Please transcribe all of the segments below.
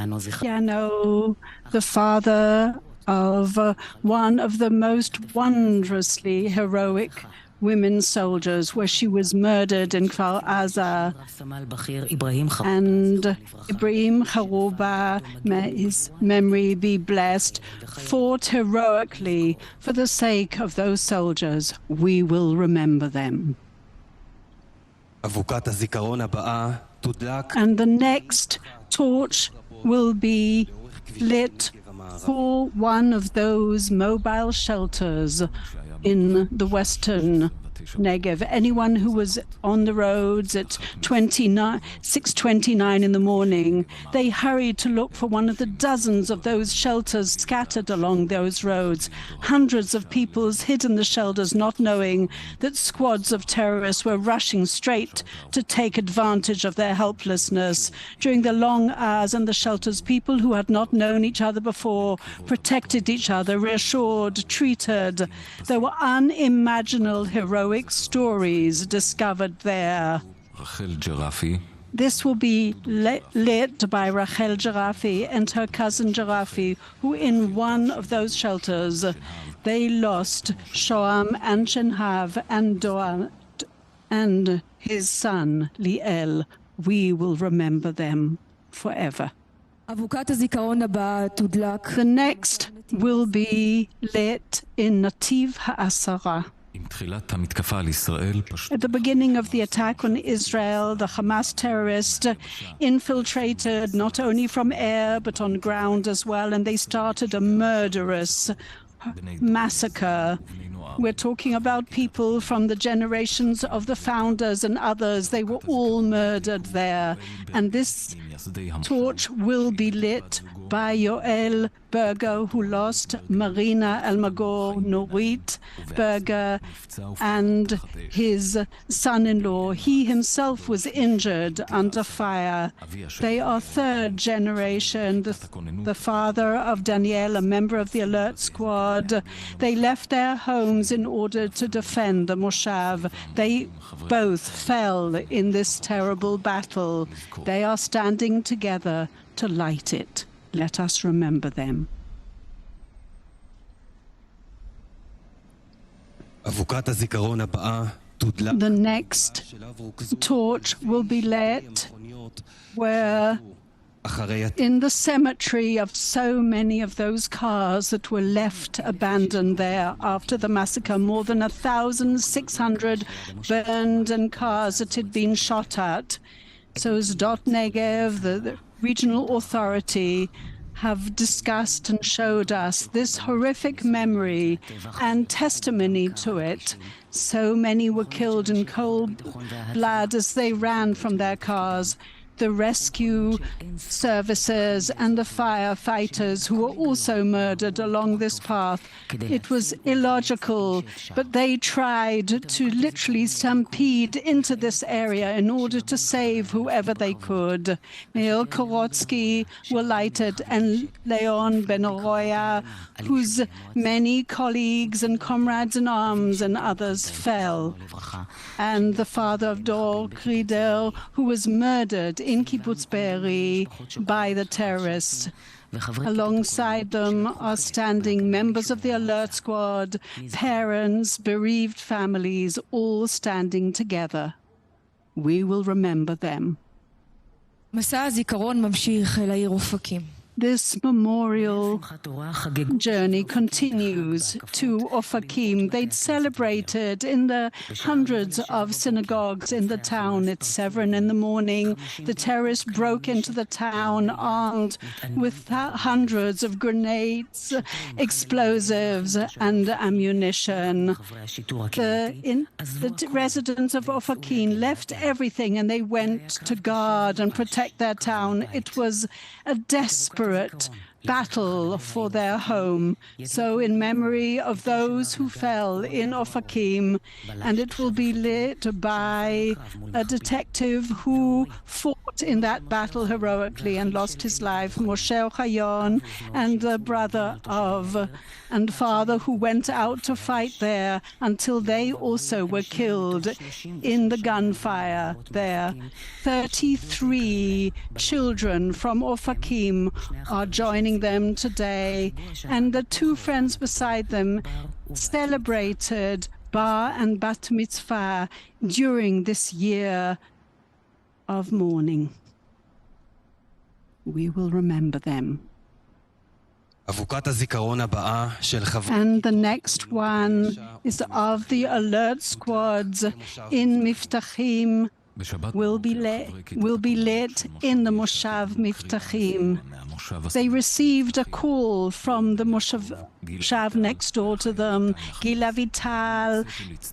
Marciano, the father of one of the most wondrously heroic women soldiers, where she was murdered in Kfar Aza. And Ibrahim Kharouba, may his memory be blessed, fought heroically for the sake of those soldiers. We will remember them. And the next torch will be lit for one of those mobile shelters in the western Negev. Anyone who was on the roads at 6:29 in the morning, they hurried to look for one of the dozens of those shelters scattered along those roads. Hundreds of people hid in the shelters, not knowing that squads of terrorists were rushing straight to take advantage of their helplessness. During the long hours in the shelters, people who had not known each other before protected each other, reassured, treated. There were unimaginable heroic stories discovered there. This will be lit by Rachel Jarafi and her cousin Jarafi, who in one of those shelters, they lost Shoam and Shenhav and Doan and his son Liel. We will remember them forever. The next will be lit in Nativ Ha'asara. At the beginning of the attack on Israel, the Hamas terrorists infiltrated not only from air but on ground as well, and they started a murderous massacre. We're talking about people from the generations of the founders and others. They were all murdered there. And this torch will be lit by Yoel Berger, who lost Marina Almagor, Norit Berger, and his son-in-law. He himself was injured under fire. They are third generation. The father of Daniel, a member of the alert squad, they left their homes in order to defend the Moshav. They both fell in this terrible battle. They are standing together to light it. Let us remember them. The next torch will be lit where in the cemetery of so many of those cars that were left abandoned there after the massacre, more than 1,600 burned and cars that had been shot at. So Sdot Negev, the regional authority, have discussed and showed us this horrific memory and testimony to it. So many were killed in cold blood as they ran from their cars. The rescue services and the firefighters who were also murdered along this path. It was illogical, but they tried to literally stampede into this area in order to save whoever they could. Meir Korotsky were lighted, and Leon Ben-Oroya, whose many colleagues and comrades in arms and others fell. And the father of Dor Krider, who was murdered in Kibbutz Be'eri by the terrorists. Alongside them are standing members of the alert squad, parents, bereaved families, all standing together. We will remember them. This memorial journey continues to Ofakim. They'd celebrated in the hundreds of synagogues in the town at 7 in the morning. The terrorists broke into the town armed with hundreds of grenades, explosives, and ammunition. The residents of Ofakim left everything and they went to guard and protect their town. It was a desperate battle for their home. So in memory of those who fell in Ofakim, and it will be lit by a detective who fought in that battle heroically and lost his life, Moshe Ochayon, and the brother of and father who went out to fight there until they also were killed in the gunfire there. 33 children from Ofakim are joining them today, and the two friends beside them celebrated Bar and Bat Mitzvah during this year of mourning. We will remember them. And the next one is of the alert squads in Miftachim will be lit in the Moshav Miftachim. They received a call from the Moshav next door to them. Gil Avital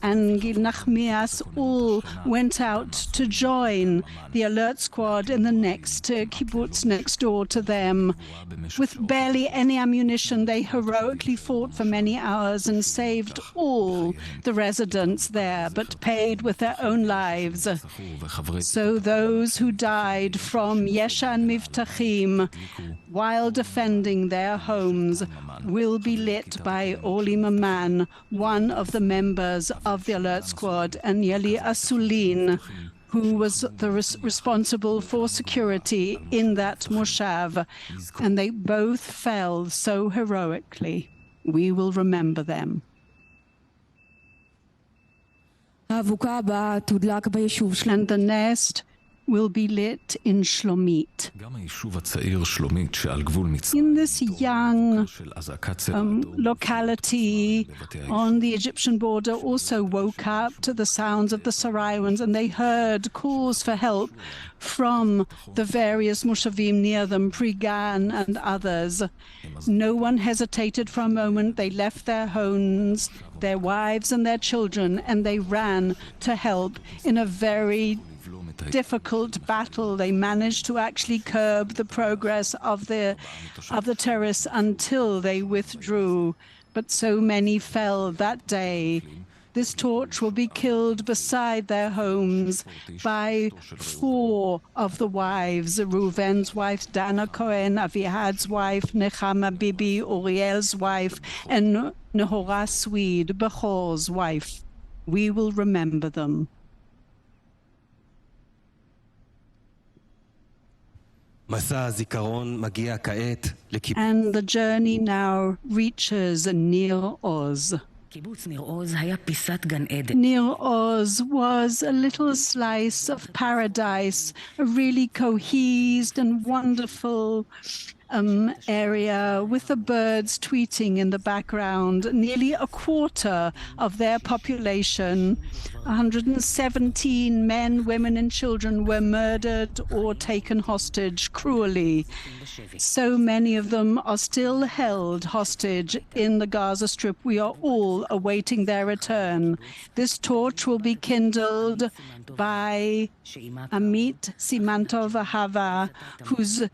and Gil Nachmias all went out to join the alert squad in the next kibbutz next door to them. With barely any ammunition, they heroically fought for many hours and saved all the residents there, but paid with their own lives. So those who died from Yeshan Miftachim while defending their homes will be lit by Oli Maman, one of the members of the alert squad, and Yeli Asulin, who was responsible for security in that moshav, and they both fell so heroically. We will remember them. And the nest will be lit in Shlomit. In this young locality on the Egyptian border also woke up to the sounds of the Saraians, and they heard calls for help from the various Moshavim near them, Prigan and others. No one hesitated for a moment. They left their homes, their wives and their children, and they ran to help in a very difficult battle. They managed to actually curb the progress of the terrorists until they withdrew. But so many fell that day. This torch will be killed beside their homes by 4 of the wives: Reuven's wife, Dana Cohen, Avihad's wife, Nechama Bibi, Uriel's wife, and Nehora Swede, Bechor's wife. We will remember them. And the journey now reaches Nir Oz. Nir Oz was a little slice of paradise, a really cohesed and wonderful area with the birds tweeting in the background. Nearly a quarter of their population, 117 men, women, and children, were murdered or taken hostage cruelly. So many of them are still held hostage in the Gaza Strip. We are all awaiting their return. This torch will be kindled by Amit Simantov Ahava, whose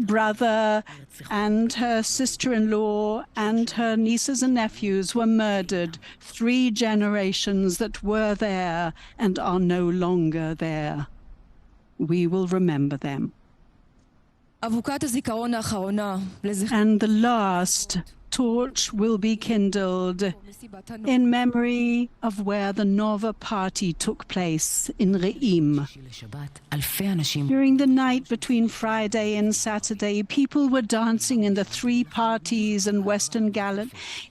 brother and her sister-in-law and her nieces and nephews were murdered. 3 generations that were there and are no longer there. We will remember them. And the last torch will be kindled in memory of where the Nova party took place in Re'im. During the night between Friday and Saturday, people were dancing in the 3 parties in Western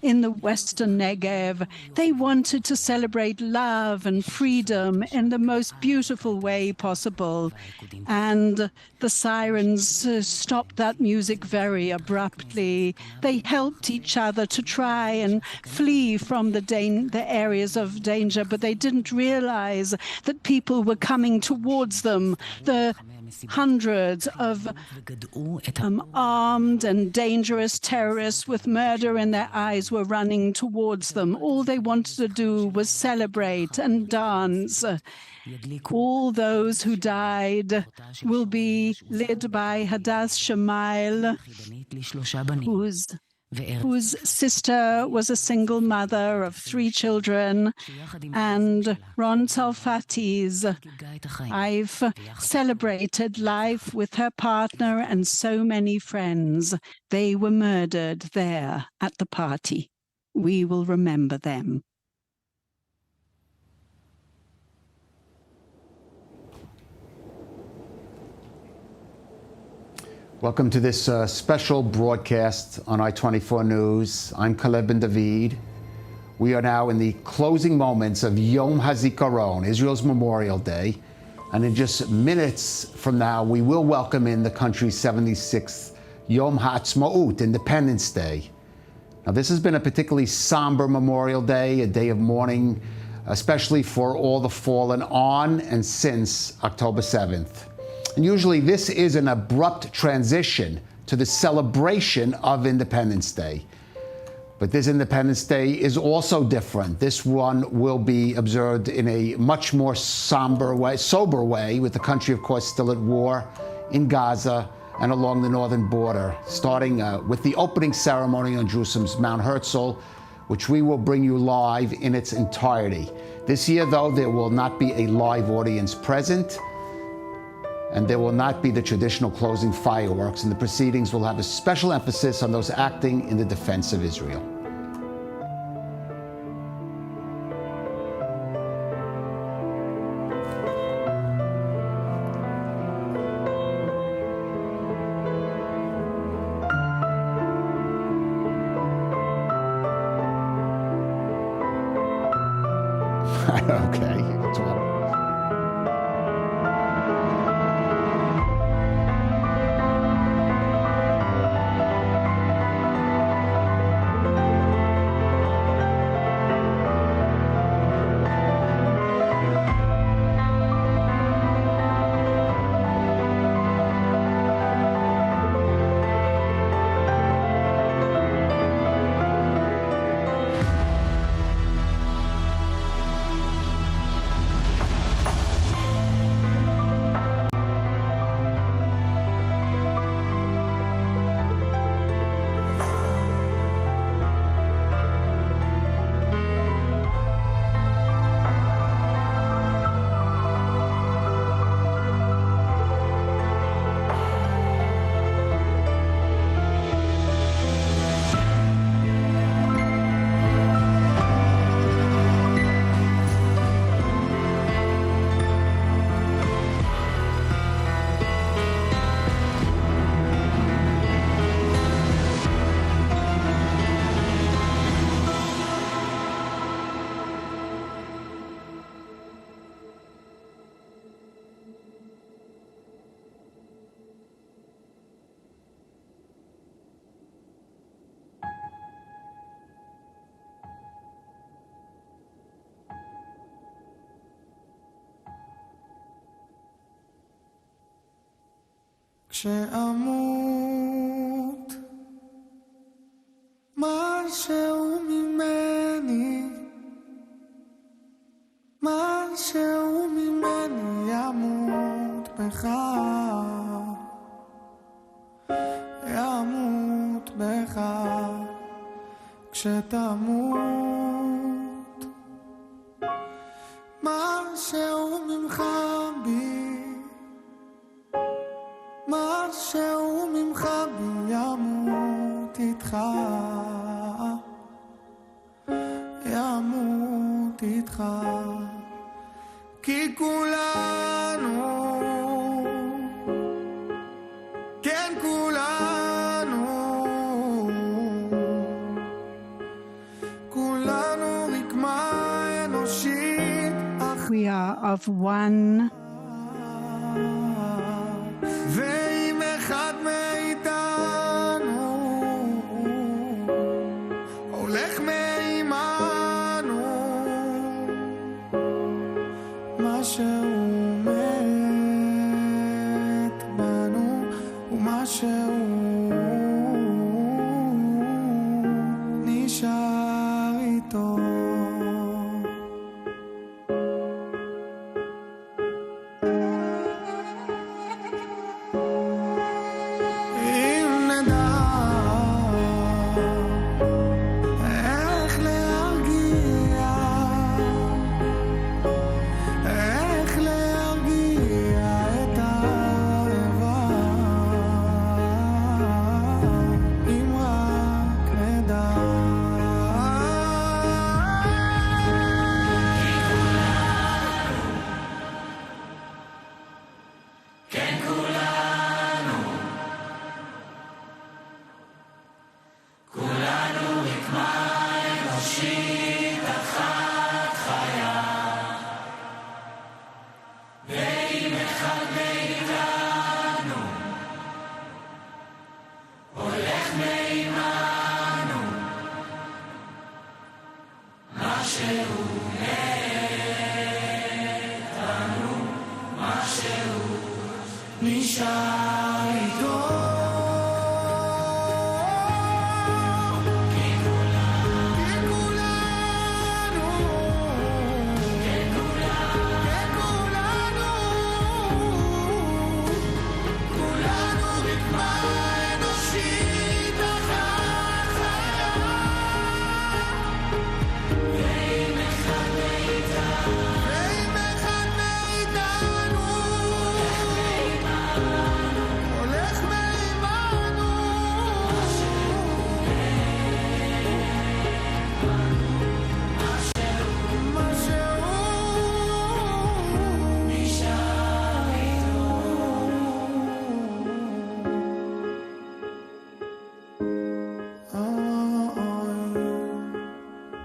in the Western Negev. They wanted to celebrate love and freedom in the most beautiful way possible. And the sirens stopped that music very abruptly. They helped at each other to try and flee from the areas of danger, but they didn't realize that people were coming towards them. The hundreds of armed and dangerous terrorists with murder in their eyes were running towards them. All they wanted to do was celebrate and dance. All those who died will be led by Hadass Shemail, whose sister was a single mother of 3 children, and Ron Tzalfati's wife celebrated life with her partner and so many friends. They were murdered there at the party. We will remember them. Welcome to this special broadcast on I-24 News. I'm Caleb Ben David. We are now in the closing moments of Yom HaZikaron, Israel's Memorial Day. And in just minutes from now, we will welcome in the country's 76th Yom HaAtzmaut, Independence Day. Now, this has been a particularly somber Memorial Day, a day of mourning, especially for all the fallen on and since October 7th. And usually this is an abrupt transition to the celebration of Independence Day. But this Independence Day is also different. This one will be observed in a much more sober way, with the country, of course, still at war in Gaza and along the northern border, starting with the opening ceremony on Jerusalem's Mount Herzl, which we will bring you live in its entirety. This year, though, there will not be a live audience present, and there will not be the traditional closing fireworks, and the proceedings will have a special emphasis on those acting in the defense of Israel. Okay, it's all. כשאמות משהו ממני ימות בך כשתמות משהו ממך בי משהו ממך בי ימות איתך כי כולנו כן כולנו רקמה אנושית We are of one ואם אחד מאיתנו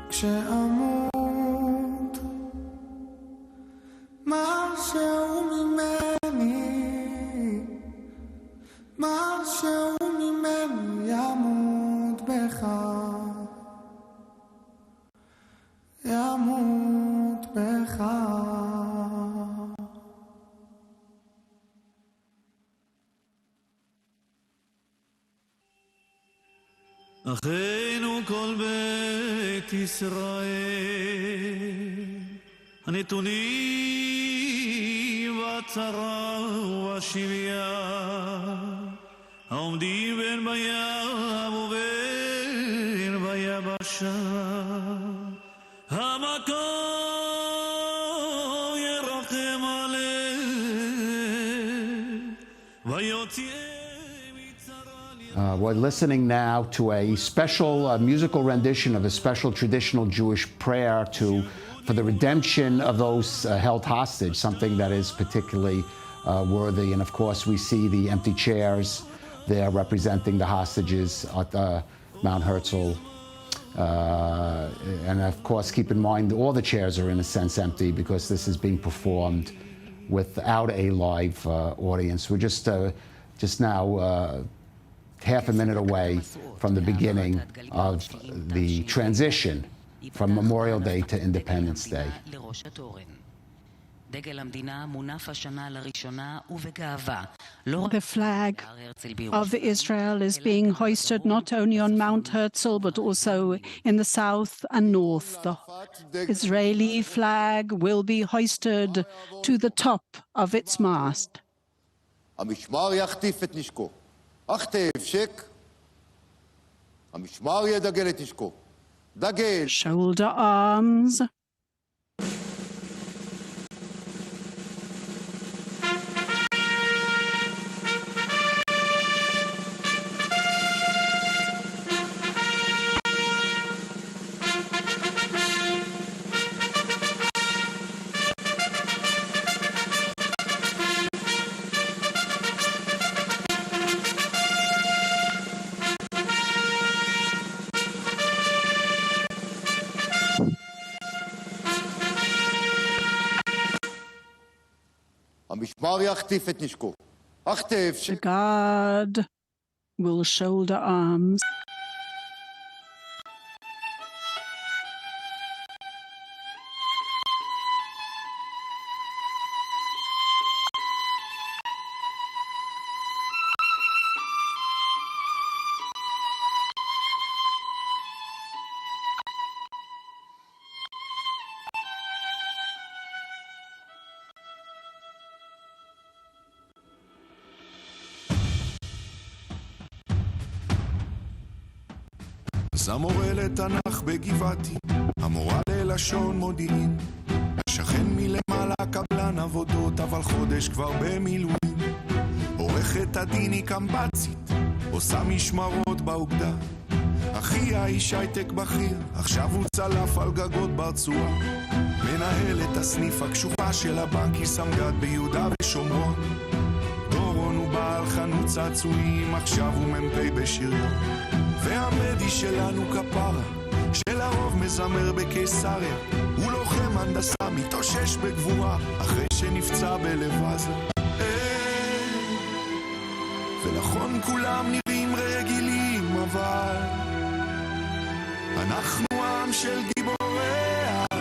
כשאמות משהו ממני, משהו ממני ימות בך, ימות בך. אחינו כל בית ישראל הנתונים בצרה ובשביה העומדים בין בים ובין ביבשה המקום ירחם עליהם ויוציא. We're listening now to a special musical rendition of a special traditional Jewish prayer for the redemption of those held hostage, something that is particularly worthy. And of course, we see the empty chairs there representing the hostages at Mount Herzl. And of course, keep in mind, all the chairs are in a sense empty because this is being performed without a live audience. We're just now half a minute away from the beginning of the transition from Memorial Day to Independence Day. The flag of Israel is being hoisted not only on Mount Herzl but also in the south and north. The Israeli flag will be hoisted to the top of its mast. המשמר יחטיף את נשקו. אך תאבשק, המשמר ידגל את נשקו. דגל. Shoulder arms. המשמר יחטיף את נשקו. אך תאבשק. The guard will shoulder arms. המורה לתנ"ך בגבעתי, המורה ללשון מודיעין, השכן מלמעלה קבלן עבודות, אבל חודש כבר במילואים. עורכת הדין היא קמב"צית, עושה משמרות באוגדה. אחי האיש הייטק בכיר, עכשיו הוא צלף על גגות ברצועה. מנהל את הסניף הקשוחה של הבנק, היא סמג"ד ביהודה ושומרון. דורון הוא בעל חנות צעצועים, עכשיו הוא מ"פ בשריון. והמדי שלנו כפרה, שלרוב מזמר בקיסריה, הוא לוחם הנדסה מתאושש בגבורה, אחרי שנפצע בלב עזה. נכון כולם נראים רגילים, אבל אנחנו עם של גיבורי על.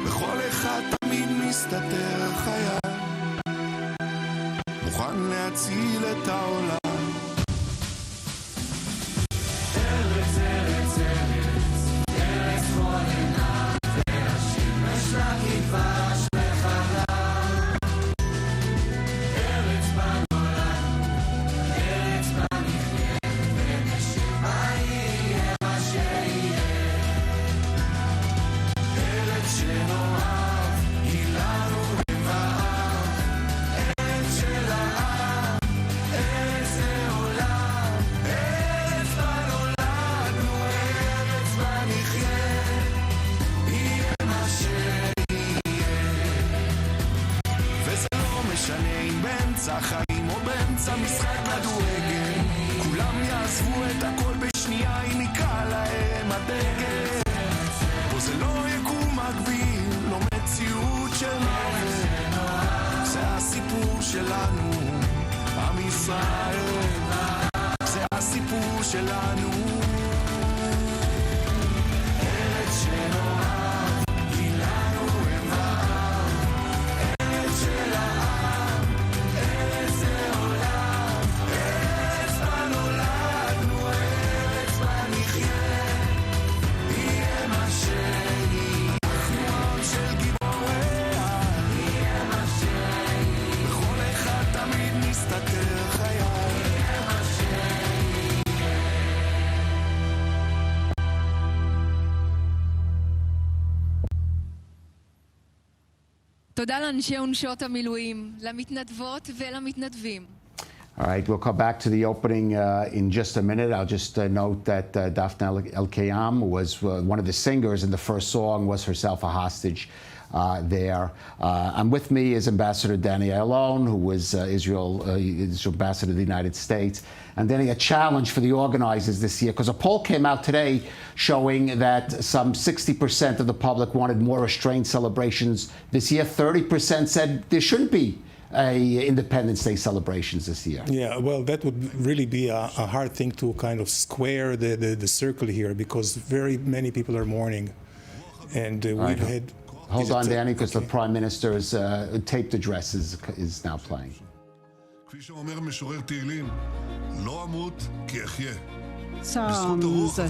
בכל אחד תמיד מסתתר חייל, מוכן להציל את העולם. ארץ, ארץ, ארץ, ארץ מולנה, והשמש לה כבש לחלם. ארץ בה נולדנו, ארץ בה נחיה, ונשבה יהיה מה שיהיה. ארץ שנאהב, היא לנו לבב, ארץ של העם, ארץ לעולם. ארץ בה נולדנו, ארץ בה נחיה, יהיה מה שיהיה. וזה לא משנה אם באמצע חיים או באמצע משחק כדורגל, כולם יעזבו את הכל בשנייה אם יקרא להם הדגל. פה זה לא יקום מקביל, לא מציאות של מוות, זה הסיפור שלנו, עם ישראל, זה הסיפור שלנו. ארץ שנאהב, היא לנו לבב, ארץ של העם, ארץ לעולם. ארץ בה נולדנו, ארץ בה נחיה, יהיה מה שיהיה. אנחנו עם של גיבורי על, יהיה מה שיהיה. בכל אחד תמיד מסתתר חייל, יהיה מה שיהיה. תודה לאנשי ונשות המילואים, למתנדבות ולמתנדבים. All right, we'll come back to the opening in just a minute. I'll just note that Daphne El-Kayam was one of the singers, and the first song was herself a hostage there. And with me is Ambassador Danny Ayalon, who was Israel's ambassador to the United States. And Danny, a challenge for the organizers this year, because a poll came out today showing that some 60% of the public wanted more restrained celebrations this year. 30% said there shouldn't be Independence Day celebrations this year. Yeah, well, that would really be a hard thing to kind of square the circle here, because very many people are mourning. And we've had... Hold on, Danny, because the Prime Minister's taped address is now playing. כפי שאומר משורר תהילים, לא אמות כי אחיה. Psalms.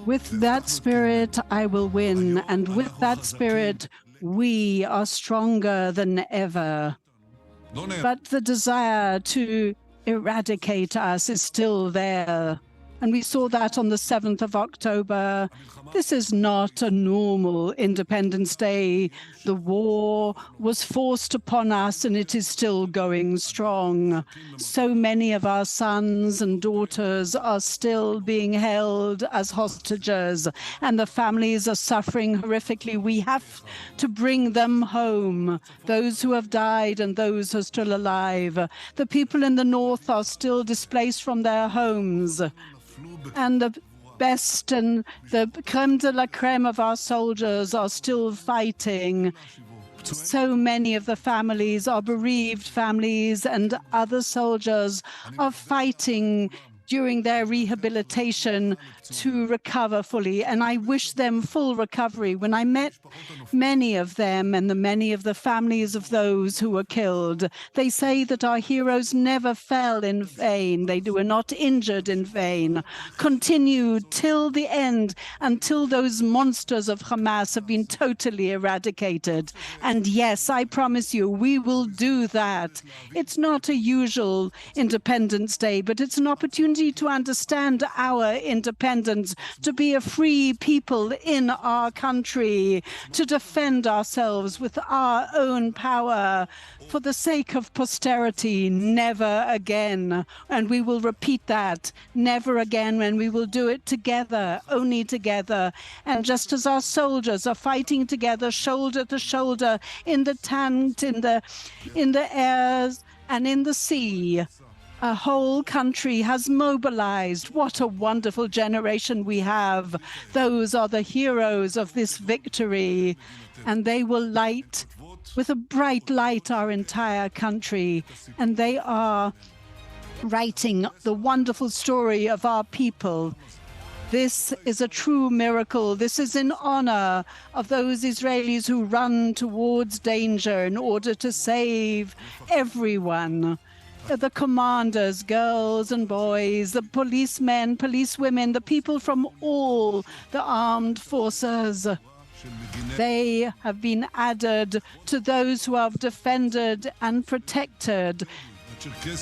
With that spirit I will win, and with that spirit we are stronger than ever. But the desire to eradicate us is still there. And we saw that on the 7th of October. This is not a normal Independence Day. The war was forced upon us, and it is still going strong. So many of our sons and daughters are still being held as hostages, and the families are suffering horrifically. We have to bring them home, those who have died and those who are still alive. The people in the north are still displaced from their homes. And the best and the creme de la creme of our soldiers are still fighting. So many of the families are bereaved families, and other soldiers are fighting during their rehabilitation to recover fully, and I wish them full recovery. When I met many of them and many of the families of those who were killed, they say that our heroes never fell in vain. They were not injured in vain. Continue till the end, until those monsters of Hamas have been totally eradicated. And yes, I promise you, we will do that. It's not a usual Independence Day, but it's an opportunity to understand our independence, to be a free people in our country, to defend ourselves with our own power for the sake of posterity. Never again. And we will repeat that, never again, and we will do it together, only together. And just as our soldiers are fighting together, shoulder to shoulder, in the tanks, in the airs, and in the sea, a whole country has mobilized. What a wonderful generation we have. Those are the heroes of this victory, and they will light with a bright light our entire country, and they are writing the wonderful story of our people. This is a true miracle. This is in honor of those Israelis who run towards danger in order to save everyone. The commanders, girls and boys, the policemen, policewomen, the people from all the armed forces. They have been added to those who have defended and protected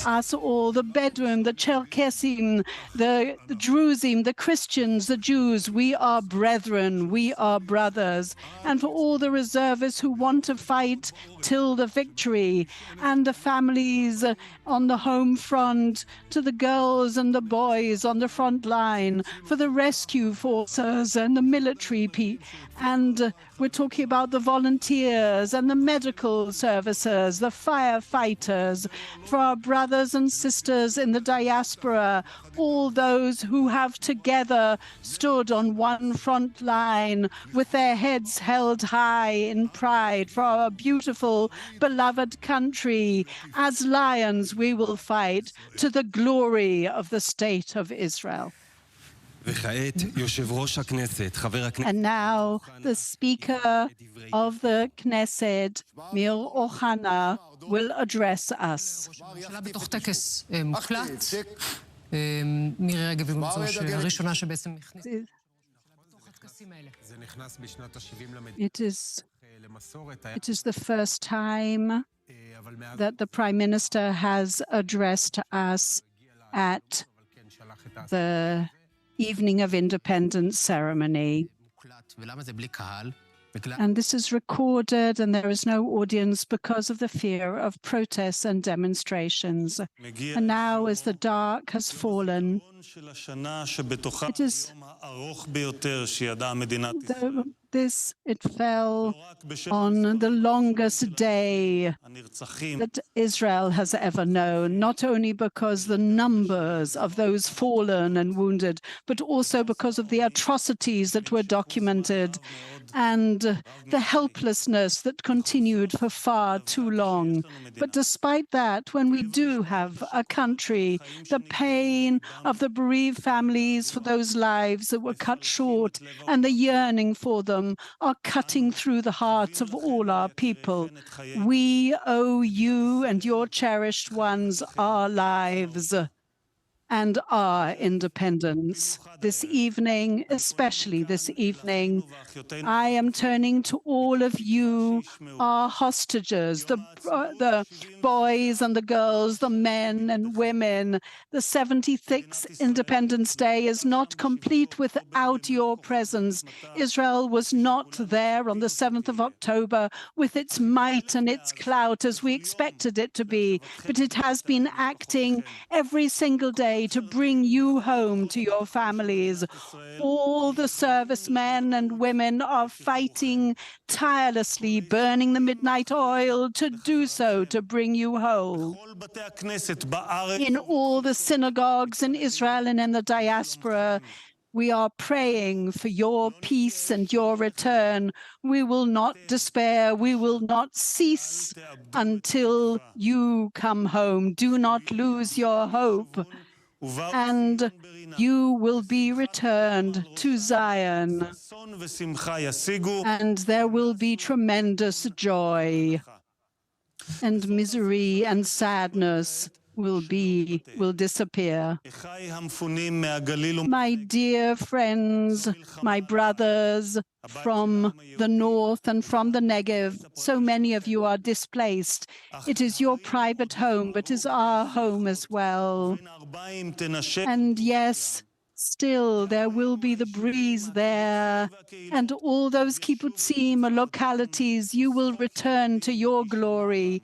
us all, the Bedouin, the Cherkessim, the Drusim, the Christians, the Jews. We are brethren, we are brothers. And for all the reservists who want to fight till the victory, and the families on the home front, to the girls and the boys on the front line, for the rescue forces and the military and we're talking about the volunteers and the medical services, the firefighters, for our brothers and sisters in the diaspora, all those who have together stood on one front line with their heads held high in pride for our beautiful, beloved country. As lions, we will fight to the glory of the State of Israel. And now the Speaker of the Knesset, Mir Ohana, will address us. בתוך טקס מוקלט, מירי רגב היא הראשונה שבעצם נכנסת לתוך הטקסים האלה. It is the first time that the Prime Minister has addressed us at the Evening of Independence ceremony. And this is recorded, and there is no audience because of the fear of protests and demonstrations. And now, as the dark has fallen, it fell on the longest day that Israel has ever known, not only because the numbers of those fallen and wounded, but also because of the atrocities that were documented and the helplessness that continued for far too long. But despite that, when we do have a country, the pain of the bereaved families for those lives that were cut short and the yearning for them are cutting through the hearts of all our people. We owe you and your cherished ones our lives and our independence. This evening, especially this evening, I am turning to all of you, our hostages, the boys and the girls, the men and women. The 76th Independence Day is not complete without your presence. Israel was not there on the 7th of October with its might and its clout as we expected it to be, but it has been acting every single day to bring you home to your families. All the servicemen and women are fighting tirelessly, burning the midnight oil to do so, to bring you home. In all the synagogues in Israel and in the diaspora, we are praying for your peace and your return. We will not despair. We will not cease until you come home. Do not lose your hope. And you will be returned to Zion, and there will be tremendous joy, and misery and sadness will disappear. My dear friends, my brothers from the north and from the Negev, so many of you are displaced. It is your private home, but it is our home as well. And yes, still there will be the breeze there, and all those kibbutzim localities, you will return to your glory,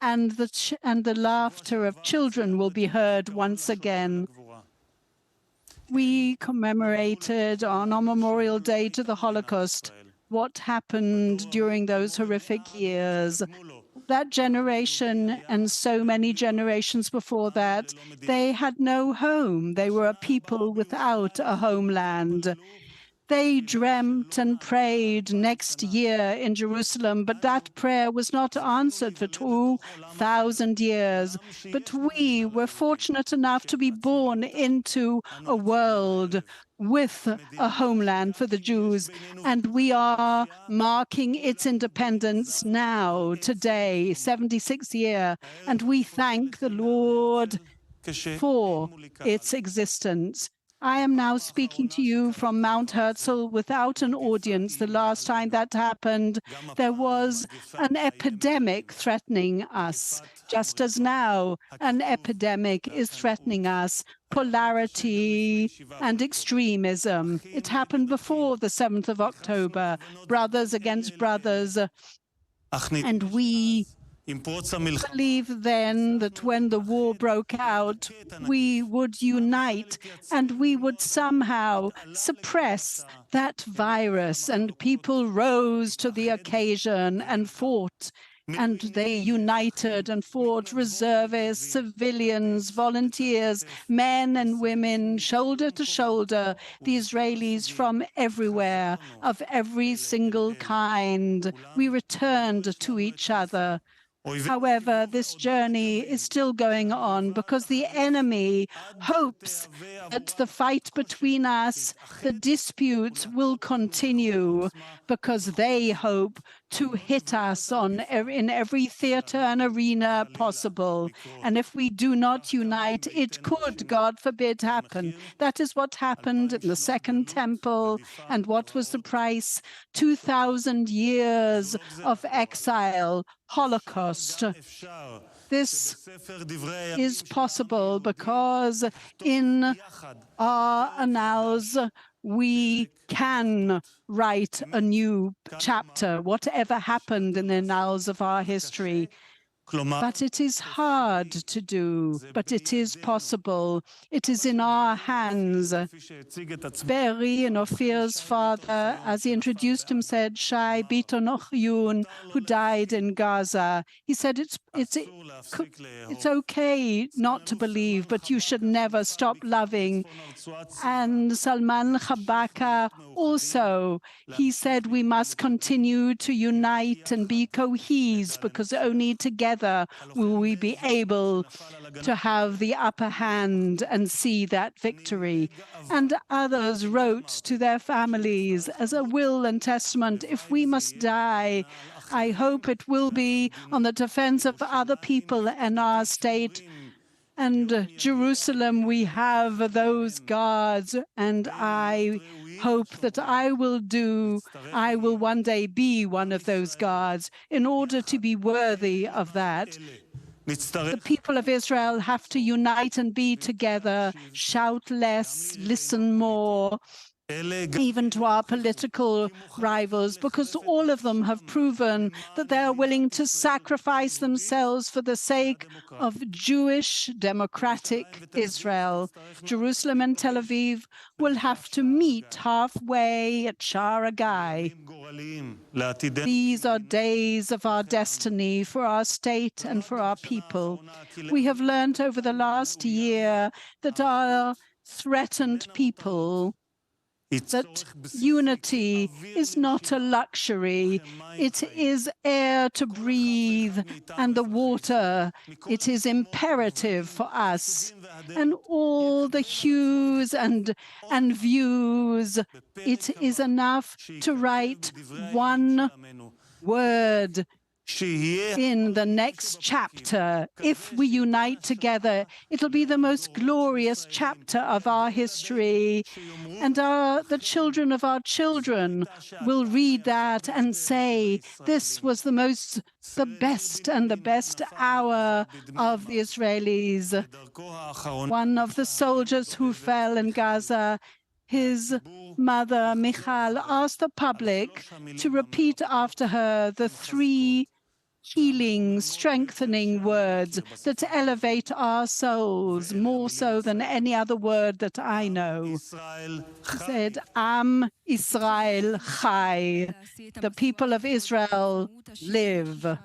and the laughter of children will be heard once again. We commemorated on our Memorial Day to the Holocaust what happened during those horrific years. That generation and so many generations before that, they had no home. They were a people without a homeland. They dreamt and prayed next year in Jerusalem, but that prayer was not answered for 2,000 years. But we were fortunate enough to be born into a world with a homeland for the Jews, and we are marking its independence now, today, 76th year, and we thank the Lord for its existence. I am now speaking to you from Mount Herzl without an audience. The last time that happened, there was an epidemic threatening us, just as now an epidemic is threatening us, polarity and extremism. It happened before the 7th of October, brothers against brothers, and we believe then that when the war broke out, we would unite and we would somehow suppress that virus, and people rose to the occasion and fought. And they united and fought, reservists, civilians, volunteers, men and women, shoulder to shoulder, the Israelis from everywhere, of every single kind. We returned to each other. However, this journey is still going on because the enemy hopes that the fight between us, the disputes will continue, because they hope to hit us in every theater and arena possible. And if we do not unite, it could, God forbid, happen. That is what happened in the Second Temple. And what was the price? 2,000 years of exile, Holocaust. This is possible because in our annals we can write a new chapter, whatever happened in the annals of our history. But it is hard to do, but it is possible. It is in our hands. Be'eri and Ophir's father, as he introduced him, said, Shai Biton Ochyun, who died in Gaza. He said, it's okay not to believe, but you should never stop loving. And Salman Khabaka also, he said, we must continue to unite and be cohesed, because only together will we be able to have the upper hand and see that victory. And others wrote to their families as a will and testament, if we must die, I hope it will be on the defense of other people and our state. And Jerusalem, we have those guards, and I hope that I will one day be one of those guards in order to be worthy of that. The people of Israel have to unite and be together, shout less, listen more, even to our political rivals, because all of them have proven that they are willing to sacrifice themselves for the sake of Jewish democratic Israel. Jerusalem and Tel Aviv will have to meet halfway at Sha'ar Hagai. These are days of our destiny for our state and for our people. We have learned over the last year that our threatened people, that unity is not a luxury. It is air to breathe and the water. It is imperative for us. And all the hues and views, it is enough to write one word in the next chapter. If we unite together, it'll be the most glorious chapter of our history. And the children of our children will read that and say, this was the best and the best hour of the Israelis. One of the soldiers who fell in Gaza, his mother, Michal, asked the public to repeat after her the three healing, strengthening words that elevate our souls more so than any other word that I know. He said, Am Israel Chai, the people of Israel live.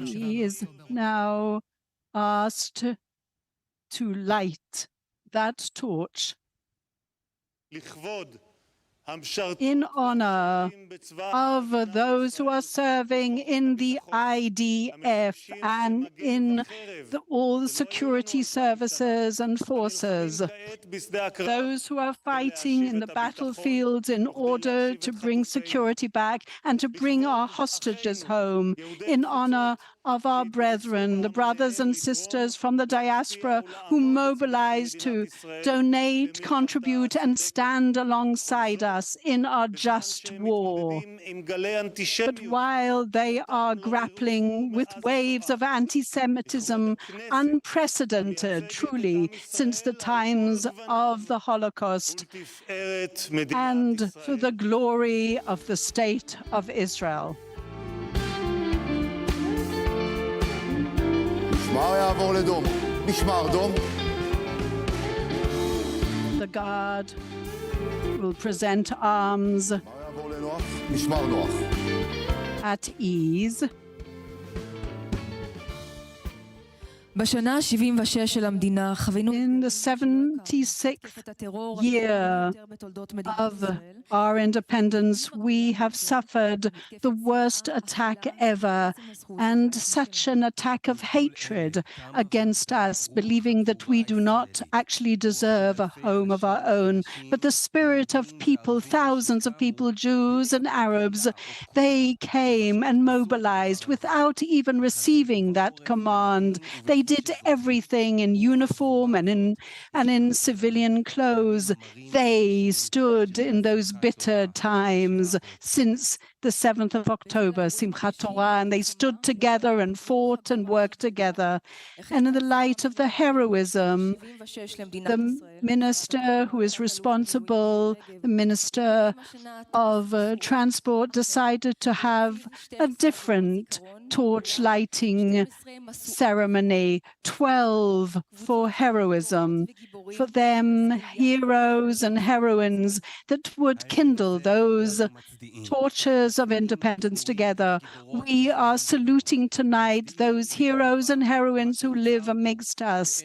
He is now asked to light that torch in honor of those who are serving in the IDF and in all the security services and forces, those who are fighting in the battlefields in order to bring security back and to bring our hostages home, in honor of our brethren, the brothers and sisters from the diaspora who mobilize to donate, contribute, and stand alongside us in our just war. But while they are grappling with waves of anti-Semitism unprecedented, truly, since the times of the Holocaust, and for the glory of the State of Israel. משמר יעבור לדום. משמר דום. The guard will present arms משמר יעבור לנוח. משמר נוח. at ease. בשנה ה-76 של המדינה חווינו In the 76th year of our independence, we have suffered the worst attack ever, and such an attack of hatred against us, believing that we do not actually deserve a home of our own. But the spirit of people, thousands of people, Jews and Arabs, they came and mobilized without even receiving that command. They did everything in uniform and in civilian clothes. They stood in those bitter times since the 7th of October, Simchat Torah, and they stood together and fought and worked together. And in the light of the heroism, the minister who is responsible, the minister of transport, decided to have a different torch lighting ceremony, 12 for heroism, for them heroes and heroines that would kindle those torches of independence together. We are saluting tonight those heroes and heroines who live amidst us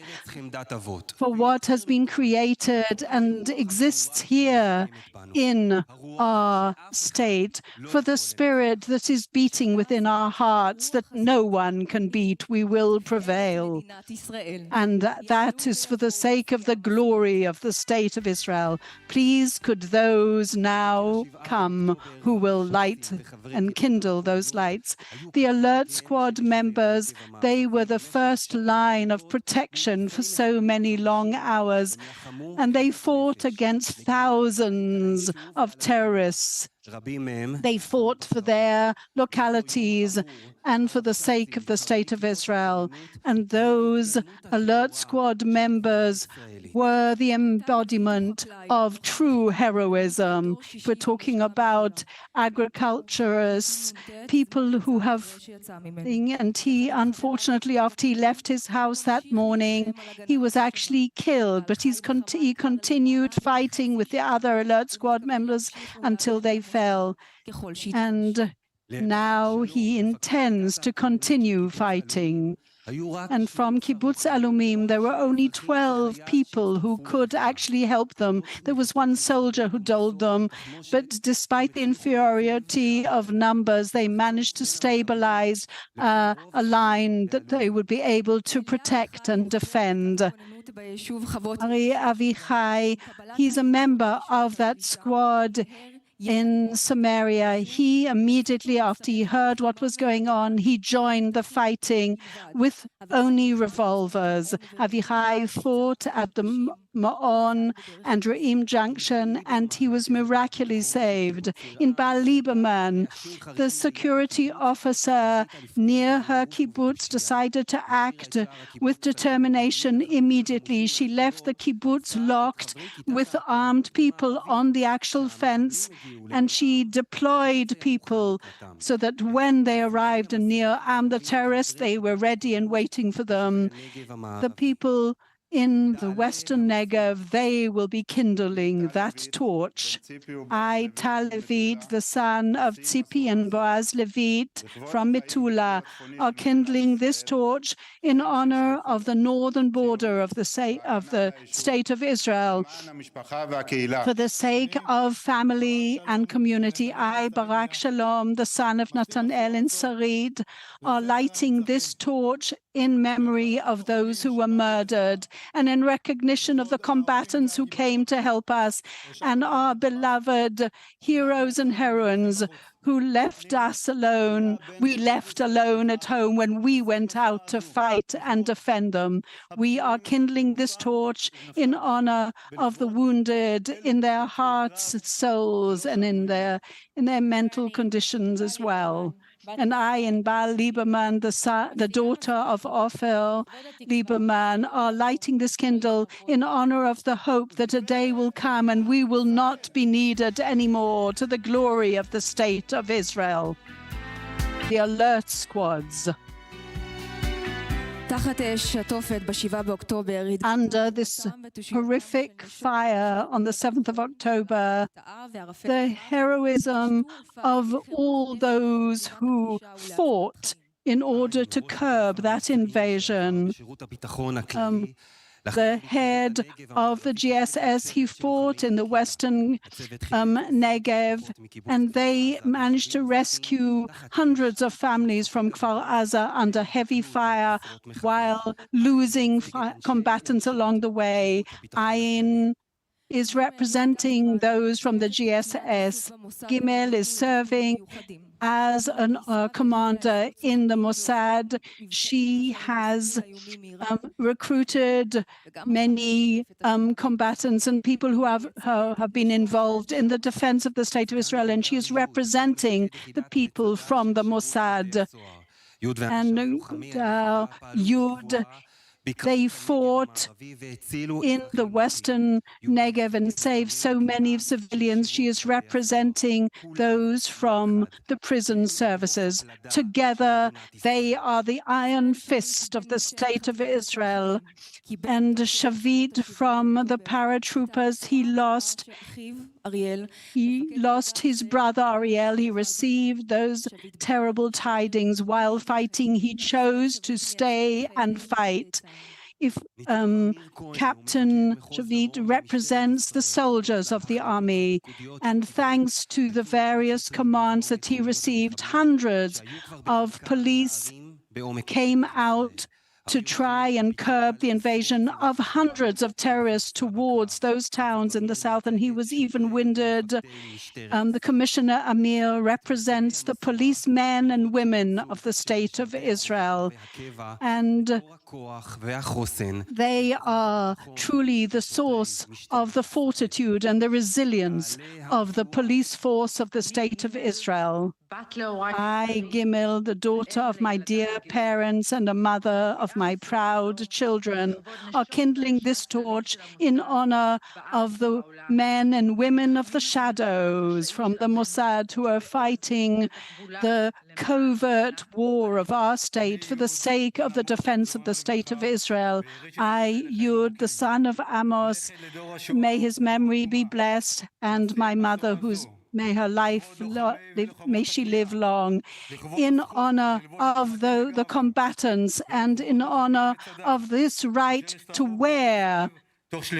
for what has been created and exists here in our state, for the spirit that is beating within our hearts that no one can beat. We will prevail. And that is for the sake of the glory of the State of Israel. Please could those now come who will light and kindle those lights. The alert squad members, they were the first line of protection for so many long hours, and they fought against thousands of terrorists. They fought for their localities and for the sake of the State of Israel. And those alert squad members were the embodiment of true heroism. We're talking about agriculturists, people who have, and he, unfortunately, after he left his house that morning, he was actually killed, but he continued fighting with the other alert squad members until they fell. And now he intends to continue fighting. And from Kibbutz Alumim, there were only 12 people who could actually help them. There was one soldier who told them, but despite the inferiority of numbers, they managed to stabilize a line that they would be able to protect and defend. Ari Avichai, he's a member of that squad in Samaria. He immediately after he heard what was going on, he joined the fighting with only revolvers. Avichai fought at the Ma'on and Re'im Junction, and he was miraculously saved. In Baal Lieberman, the security officer near her kibbutz decided to act with determination immediately. She left the kibbutz locked with armed people on the actual fence, and she deployed people so that when they arrived near the terrorists, they were ready and waiting for them. The people in the Western Negev, they will be kindling that torch. I, Tal Levit, the son of Tzipi and Boaz Levit from Metula, are kindling this torch in honor of the northern border of the state of Israel. For the sake of family and community, I, Barak Shalom, the son of Nathanael and Sarid, are lighting this torch in memory of those who were murdered and in recognition of the combatants who came to help us and our beloved heroes and heroines who left us alone. We left alone at home when we went out to fight and defend them. We are kindling this torch in honor of the wounded in their hearts, souls, and in their mental conditions as well. And I and Baal Lieberman, the daughter of Ofer Lieberman, are lighting this candle in honor of the hope that a day will come and we will not be needed anymore, to the glory of the state of Israel. The alert squads. Under this horrific fire on the 7th of October, the heroism of all those who fought in order to curb that invasion. The head of the GSS, he fought in the Western Negev, and they managed to rescue hundreds of families from Kfar Aza under heavy fire while losing combatants along the way. Ayin is representing those from the GSS. Gimel is serving as a commander in the Mossad. She has recruited many combatants and people who have been involved in the defense of the state of Israel, and she is representing the people from the Mossad. And Yud, they fought in the Western Negev and saved so many civilians. She is representing those from the prison services. Together, they are the iron fist of the state of Israel. And Shavit from the paratroopers, he lost his brother Ariel. He received those terrible tidings while fighting. He chose to stay and fight. If Captain Shavit represents the soldiers of the army, and thanks to the various commands that he received, hundreds of police came out to try and curb the invasion of hundreds of terrorists towards those towns in the south, and he was even wounded. The Commissioner Amir represents the policemen and women of the state of Israel, and they are truly the source of the fortitude and the resilience of the police force of the state of Israel. I, Gimel, the daughter of my dear parents and a mother of my proud children, are kindling this torch in honor of the men and women of the shadows from the Mossad who are fighting the covert war of our state for the sake of the defense of the state of Israel. I, Yud, the son of Amos, may his memory be blessed, and my mother, may her life, may she live long, in honor of the combatants and in honor of this right to wear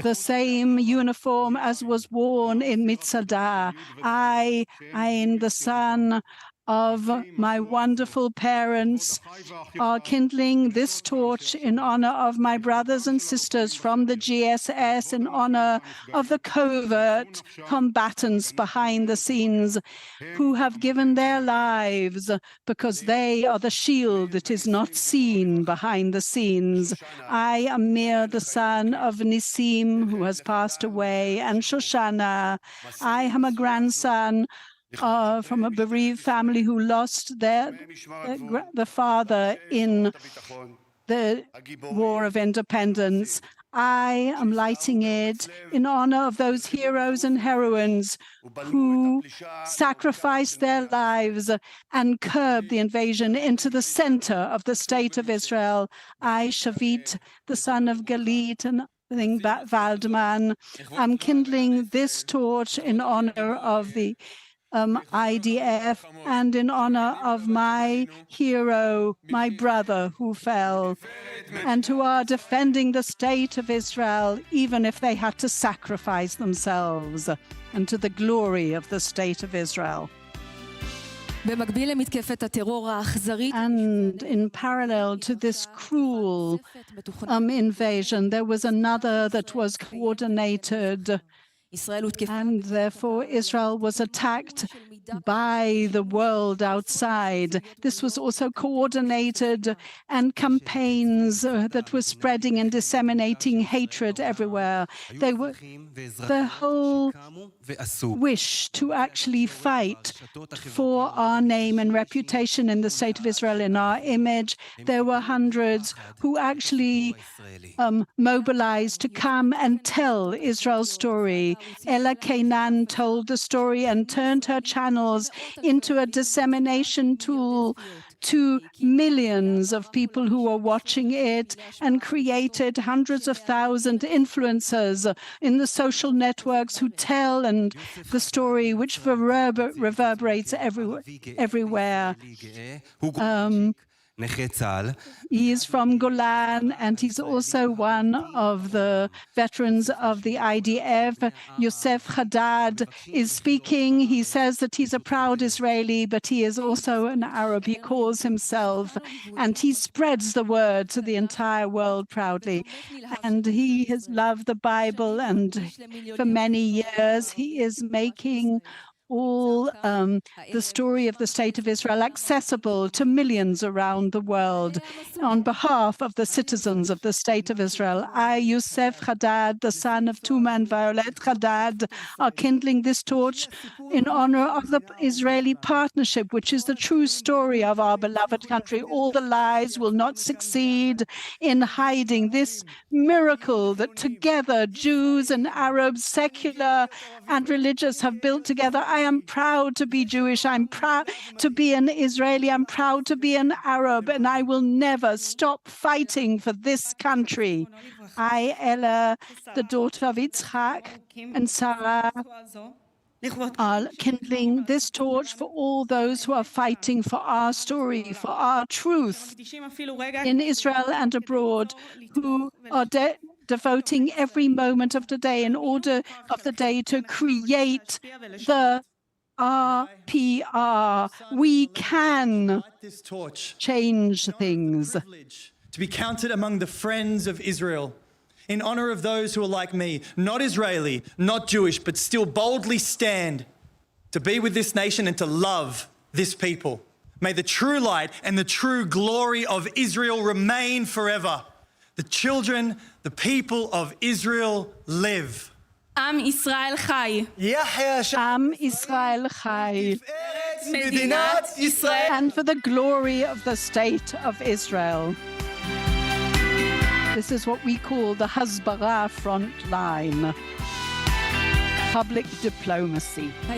the same uniform as was worn in Mitzada. I, the son of my wonderful parents, are kindling this torch in honor of my brothers and sisters from the GSS, in honor of the covert combatants behind the scenes who have given their lives because they are the shield that is not seen behind the scenes. I, Amir, the son of Nisim, who has passed away, and Shoshana. I am a grandson from a bereaved family who lost the father in the War of Independence. I am lighting it in honor of those heroes and heroines who sacrificed their lives and curbed the invasion into the center of the state of Israel. I, Shavit, the son of Galit and Waldman, am kindling this torch in honor of the IDF and in honor of my hero, my brother who fell, and who are defending the state of Israel, even if they had to sacrifice themselves, and to the glory of the state of Israel. And in parallel to this cruel invasion, there was another that was coordinated, and therefore Israel was attacked by the world outside. This was also coordinated, and campaigns that were spreading and disseminating hatred everywhere. They were the whole wish to actually fight for our name and reputation in the state of Israel, in our image. There were hundreds who actually mobilized to come and tell Israel's story. Ella Kainan told the story and turned her channels into a dissemination tool to millions of people who were watching it, and created hundreds of thousands influencers in the social networks who tell and the story which reverberates everywhere. He is from Golan, and he's also one of the veterans of the IDF. Yosef Haddad is speaking. He says that he's a proud Israeli, but he is also an Arab. He calls himself, and he spreads the word to the entire world proudly. And he has loved the Bible, and for many years he is making all the story of the state of Israel accessible to millions around the world on behalf of the citizens of the state of Israel. I, Yosef Haddad, the son of Tuma and Violet Haddad, are kindling this torch in honor of the Israeli partnership, which is the true story of our beloved country. All the lies will not succeed in hiding this miracle that together Jews and Arabs, secular and religious, have built together. I am proud to be Jewish. I'm proud to be an Israeli. I'm proud to be an Arab, and I will never stop fighting for this country. I, Ella, the daughter of Yitzhak and Sarah, are kindling this torch for all those who are fighting for our story, for our truth in Israel and abroad, who are devoting every moment of the day to create the RPR. We can change things. To be counted among the friends of Israel, in honor of those who are like me, not Israeli, not Jewish, but still boldly stand to be with this nation and to love this people. May the true light and the true glory of Israel remain forever. The children, the people of Israel live. Am Israel Chai. Am Israel Chai. And for the glory of the state of Israel. This is what we call the Hasbara front line. Public diplomacy. The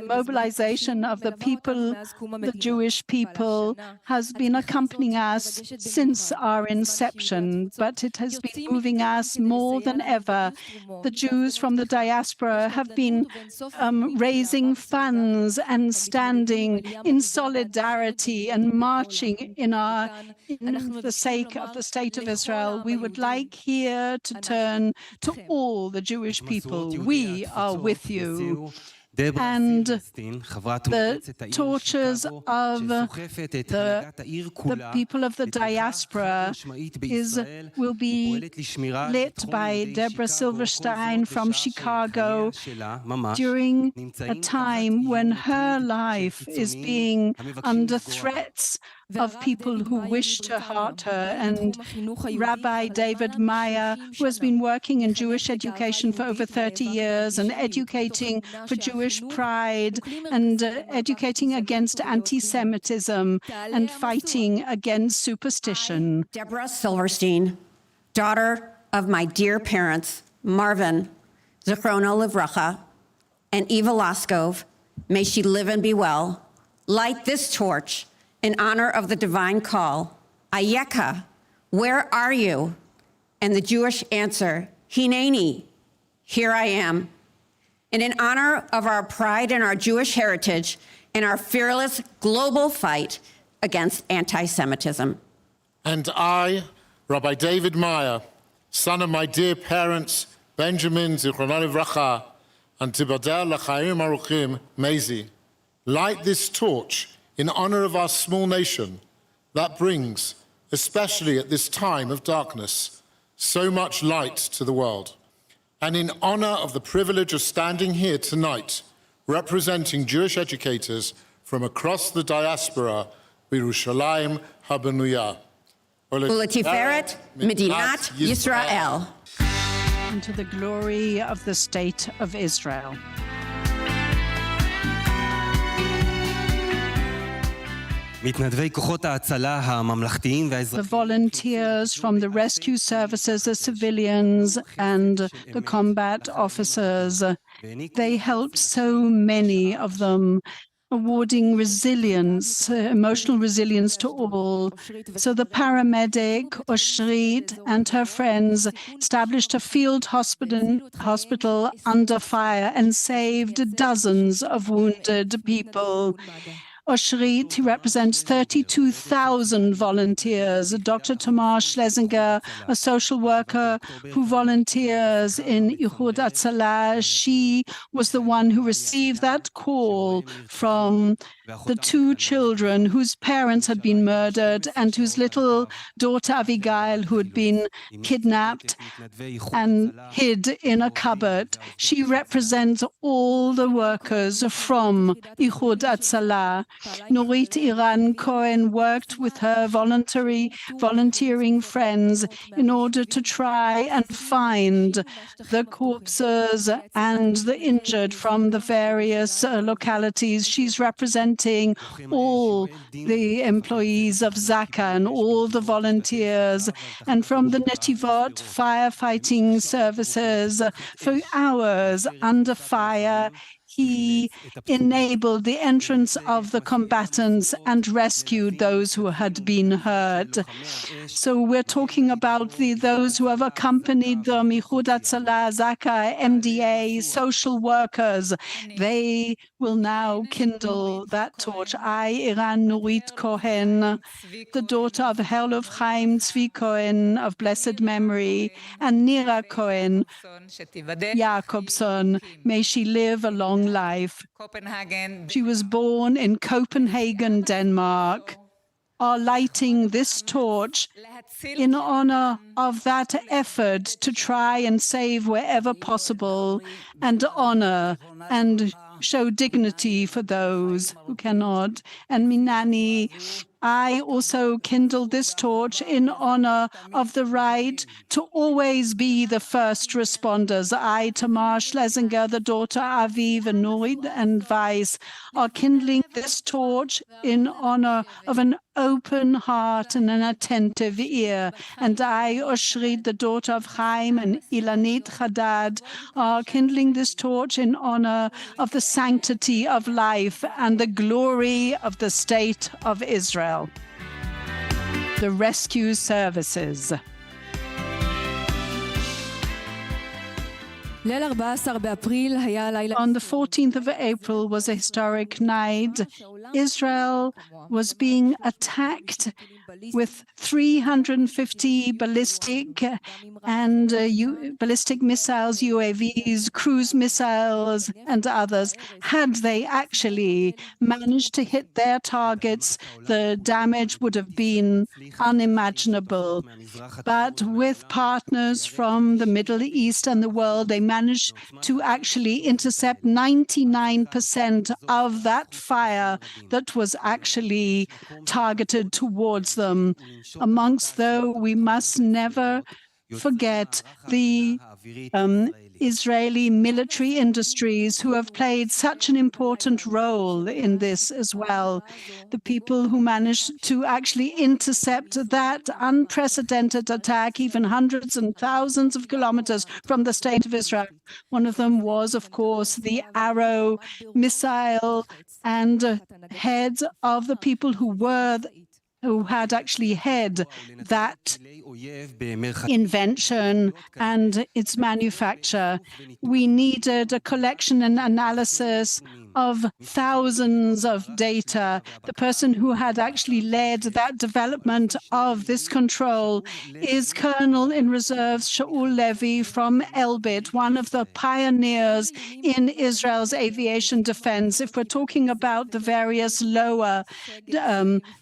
mobilization of the people, the Jewish people, has been accompanying us since our inception, but it has been moving us more than ever. The Jews from the diaspora have been raising funds and standing in solidarity and marching in the sake of the state of Israel. We would like here to turn to all the Jewish people. We are with you. And the torches of the people of the diaspora will be lit by Deborah Silverstein from Chicago during a time when her life is being under threats of people who wish to hurt her. And Rabbi David Meyer, who has been working in Jewish education for over 30 years and educating for Jewish pride and educating against anti-Semitism and fighting against superstition. Deborah Silverstein. daughter of my dear parents, Marvin, Zichrono Livracha, and Eva Laskov, may she live and be well, light this torch in honor of the divine call, Ayeka, where are you? And the Jewish answer, Hineni, here I am. And in honor of our pride and our Jewish heritage and our fearless global fight against anti-Semitism. And I, Rabbi David Meyer, son of my dear parents, Benjamin Zichrono Livracha, and Tibadel L'Chaim Aruchim Maisie, light this torch in honor of our small nation that brings, especially at this time of darkness, so much light to the world. And in honor of the privilege of standing here tonight, representing Jewish educators from across the diaspora, Yerushalayim HaBenuya. Uletiferet Medinat Yisrael. And to the glory of the State of Israel. The volunteers from the rescue services, the civilians, and the combat officers, they helped so many of them, awarding resilience, emotional resilience to all. So the paramedic, Oshrit, and her friends established a field hospital under fire and saved dozens of wounded people. Oshrit, who represents 32,000 volunteers, Dr. Tamar Schlesinger, a social worker who volunteers in Ihud Hatzalah. She was the one who received that call from the two children whose parents had been murdered and whose little daughter Abigail, who had been kidnapped and hid in a cupboard. She represents all the workers from Ihud Hatzalah. Norit Iran Cohen worked with her volunteering friends in order to try and find the corpses and the injured from the various localities. She's representing all the employees of Zaka and all the volunteers, and from the Netivot firefighting services for hours under fire. He enabled the entrance of the combatants and rescued those who had been hurt. So we're talking about those who have accompanied them, Ihud Hatzalah, Zaka, MDA, social workers. They will now kindle that torch. I, Iran Nurit Cohen, the daughter of Herlov Chaim Tzvi Cohen of blessed memory, and Nira Cohen Jacobson, may she live a long life. She was born in Copenhagen, Denmark, are lighting this torch in honor of that effort to try and save wherever possible and honor and show dignity for those who cannot. And Minani, I also kindled this torch in honor of the right to always be the first responders. I, Tamar Schlesinger, the daughter Aviv and Nurit and Weiss, are kindling this torch in honor of an open heart and an attentive ear. And I, Oshrit, the daughter of Chaim and Ilanit Haddad, are kindling this torch in honor of the sanctity of life and the glory of the State of Israel. The rescue services. On the 14th of April was a historic night. Israel was being attacked with 350 ballistic and ballistic missiles, UAVs, cruise missiles, and others. Had they actually managed to hit their targets, the damage would have been unimaginable. But with partners from the Middle East and the world, they managed to actually intercept 99% of that fire that was actually targeted towards them. Amongst though, we must never forget the Israeli military industries who have played such an important role in this as well. The people who managed to actually intercept that unprecedented attack, even hundreds and thousands of kilometers from the state of Israel. One of them was, of course, the Arrow missile, and heads of the people who had actually had that invention and its manufacture. We needed a collection and analysis of thousands of data. The person who had actually led that development of this control is Colonel in Reserves Shaul Levy from Elbit, one of the pioneers in Israel's aviation defense. If we're talking about the various lower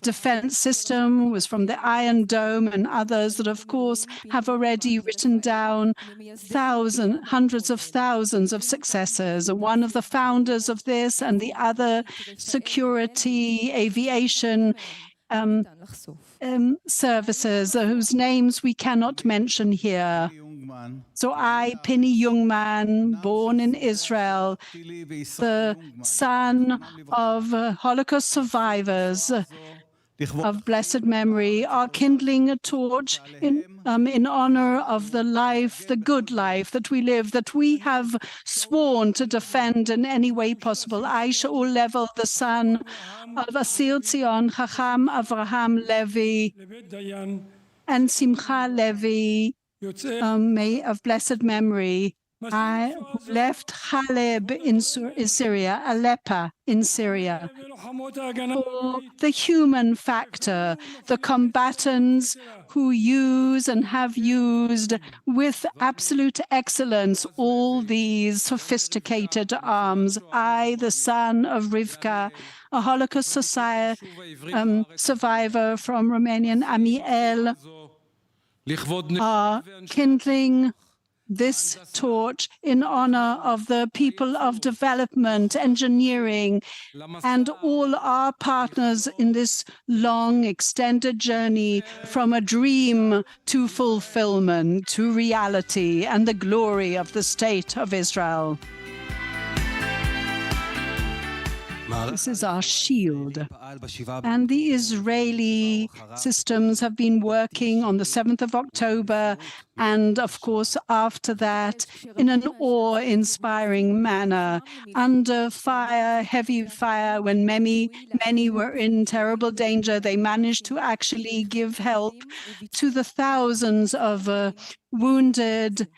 defense system, was from the Iron Dome and others that, of course, have already written down hundreds of thousands of successes. One of the founders of this and the other security aviation services whose names we cannot mention here. So I, Penny Jungmann, born in Israel, the son of Holocaust survivors of blessed memory, are kindling a torch in honor of the life, the good life that we live, that we have sworn to defend in any way possible. I, Shaul Level, the son of Asir Zion, Chacham Avraham Levi, and Simcha Levi, of blessed memory, I left Haleb in Syria, Aleppo in Syria, for the human factor, the combatants who use and have used with absolute excellence all these sophisticated arms. I, the son of Rivka, a Holocaust survivor from Romanian Amiel, are kindling this torch in honor of the people of development, engineering, and all our partners in this long, extended journey from a dream to fulfillment, to reality, and the glory of the State of Israel. This is our shield. And the Israeli systems have been working on the 7th of October and, of course, after that, in an awe-inspiring manner, under fire, heavy fire, when many were in terrible danger. They managed to actually give help to the thousands of wounded,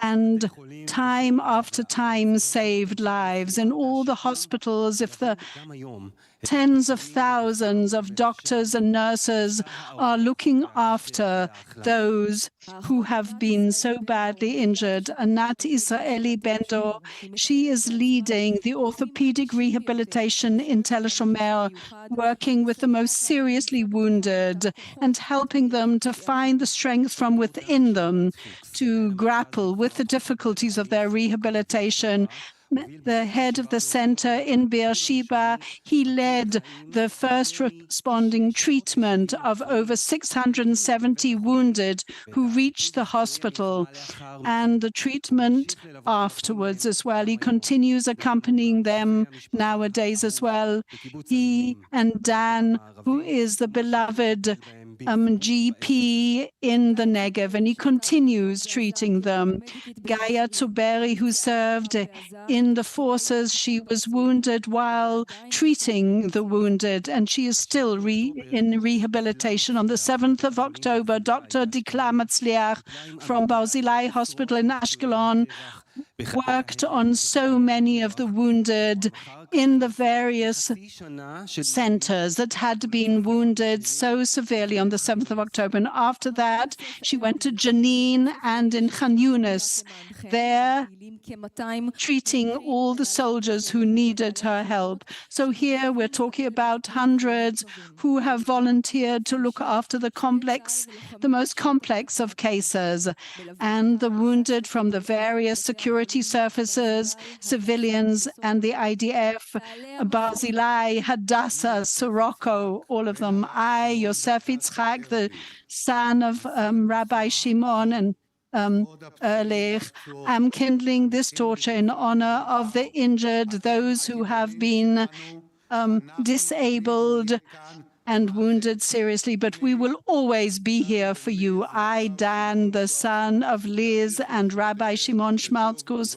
and time after time saved lives in all the hospitals. If the tens of thousands of doctors and nurses are looking after those who have been so badly injured. Anat Israeli Bendo, she is leading the orthopedic rehabilitation in Tel Shomer, working with the most seriously wounded and helping them to find the strength from within them to grapple with the difficulties of their rehabilitation. The head of the center in Beersheba, he led the first responding treatment of over 670 wounded who reached the hospital, and the treatment afterwards as well. He continues accompanying them nowadays as well. He and Dan, who is the beloved GP in the Negev, and he continues treating them. Gaia Tuberi, who served in the forces, she was wounded while treating the wounded, and she is still in rehabilitation. On the 7th of October, Dr. Dikla Matzliach from Barzilai Hospital in Ashkelon worked on so many of the wounded in the various centers that had been wounded so severely on the 7th of October. And after that, she went to Jenin and in Khan Yunis, there treating all the soldiers who needed her help. So here we're talking about hundreds who have volunteered to look after the most complex of cases, and the wounded from the various security services, civilians, and the IDF, Barzilai, Hadassah, Sirocco, all of them. I, Yosef Yitzchak, the son of Rabbi Shimon, and Ehrlich. I'm kindling this torch in honor of the injured, those who have been disabled and wounded seriously, but we will always be here for you. I, Dan, the son of Liz and Rabbi Shimon Schmaltzkus,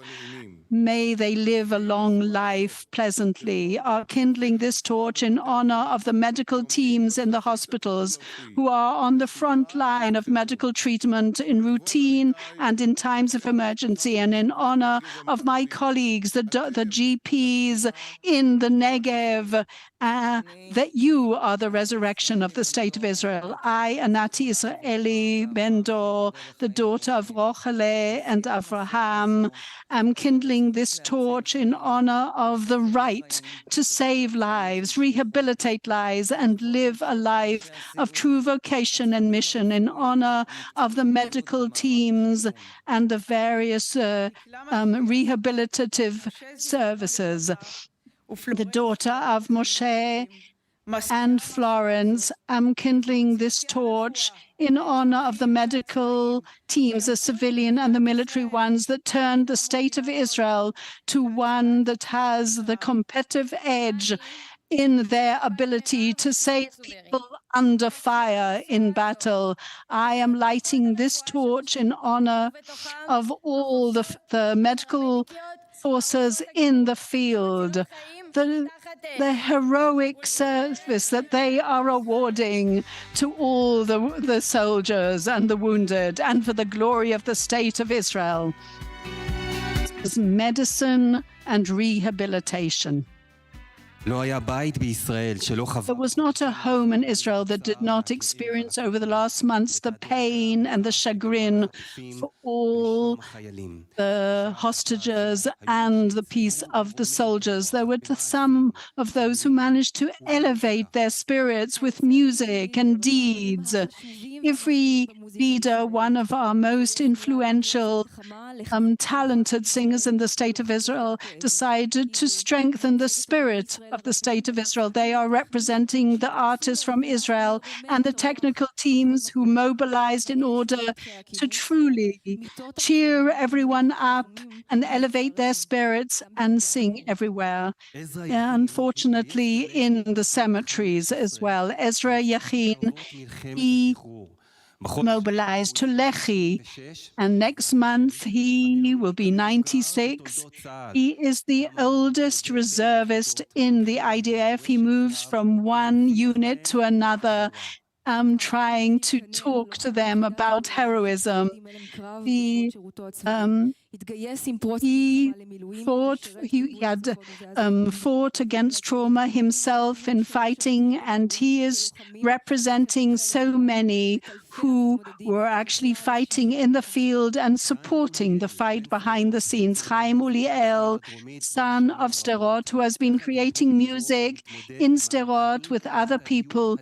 may they live a long life pleasantly, are kindling this torch in honor of the medical teams in the hospitals who are on the front line of medical treatment in routine and in times of emergency, and in honor of my colleagues, the GPs in the Negev, that you are the resurrection of the State of Israel. I, Anati Israeli Ben-Dor, the daughter of Rochele and Avraham, am kindling this torch in honor of the right to save lives, rehabilitate lives, and live a life of true vocation and mission, in honor of the medical teams and the various rehabilitative services. The daughter of Moshe and Florence, am kindling this torch in honor of the medical teams, the civilian and the military ones, that turned the State of Israel to one that has the competitive edge in their ability to save people under fire in battle. I am lighting this torch in honor of all the medical forces in the field, the heroic service that they are awarding to all the soldiers and the wounded, and for the glory of the State of Israel. Medicine and rehabilitation. There was not a home in Israel that did not experience over the last months the pain and the chagrin for all the hostages and the peace of the soldiers. There were some of those who managed to elevate their spirits with music and deeds. Every leader, one of our most influential, talented singers in the State of Israel, decided to strengthen the spirit of the State of Israel. They are representing the artists from Israel and the technical teams who mobilized in order to truly cheer everyone up and elevate their spirits and sing everywhere. Unfortunately, in the cemeteries as well. Ezra Yachin, he mobilized to Lehi, and next month he will be 96. He is the oldest reservist in the IDF. He moves from one unit to another, trying to talk to them about heroism. He had fought against trauma himself in fighting, and he is representing so many who were actually fighting in the field and supporting the fight behind the scenes. Chaim Uliel, son of Sderot, who has been creating music in Sderot with other people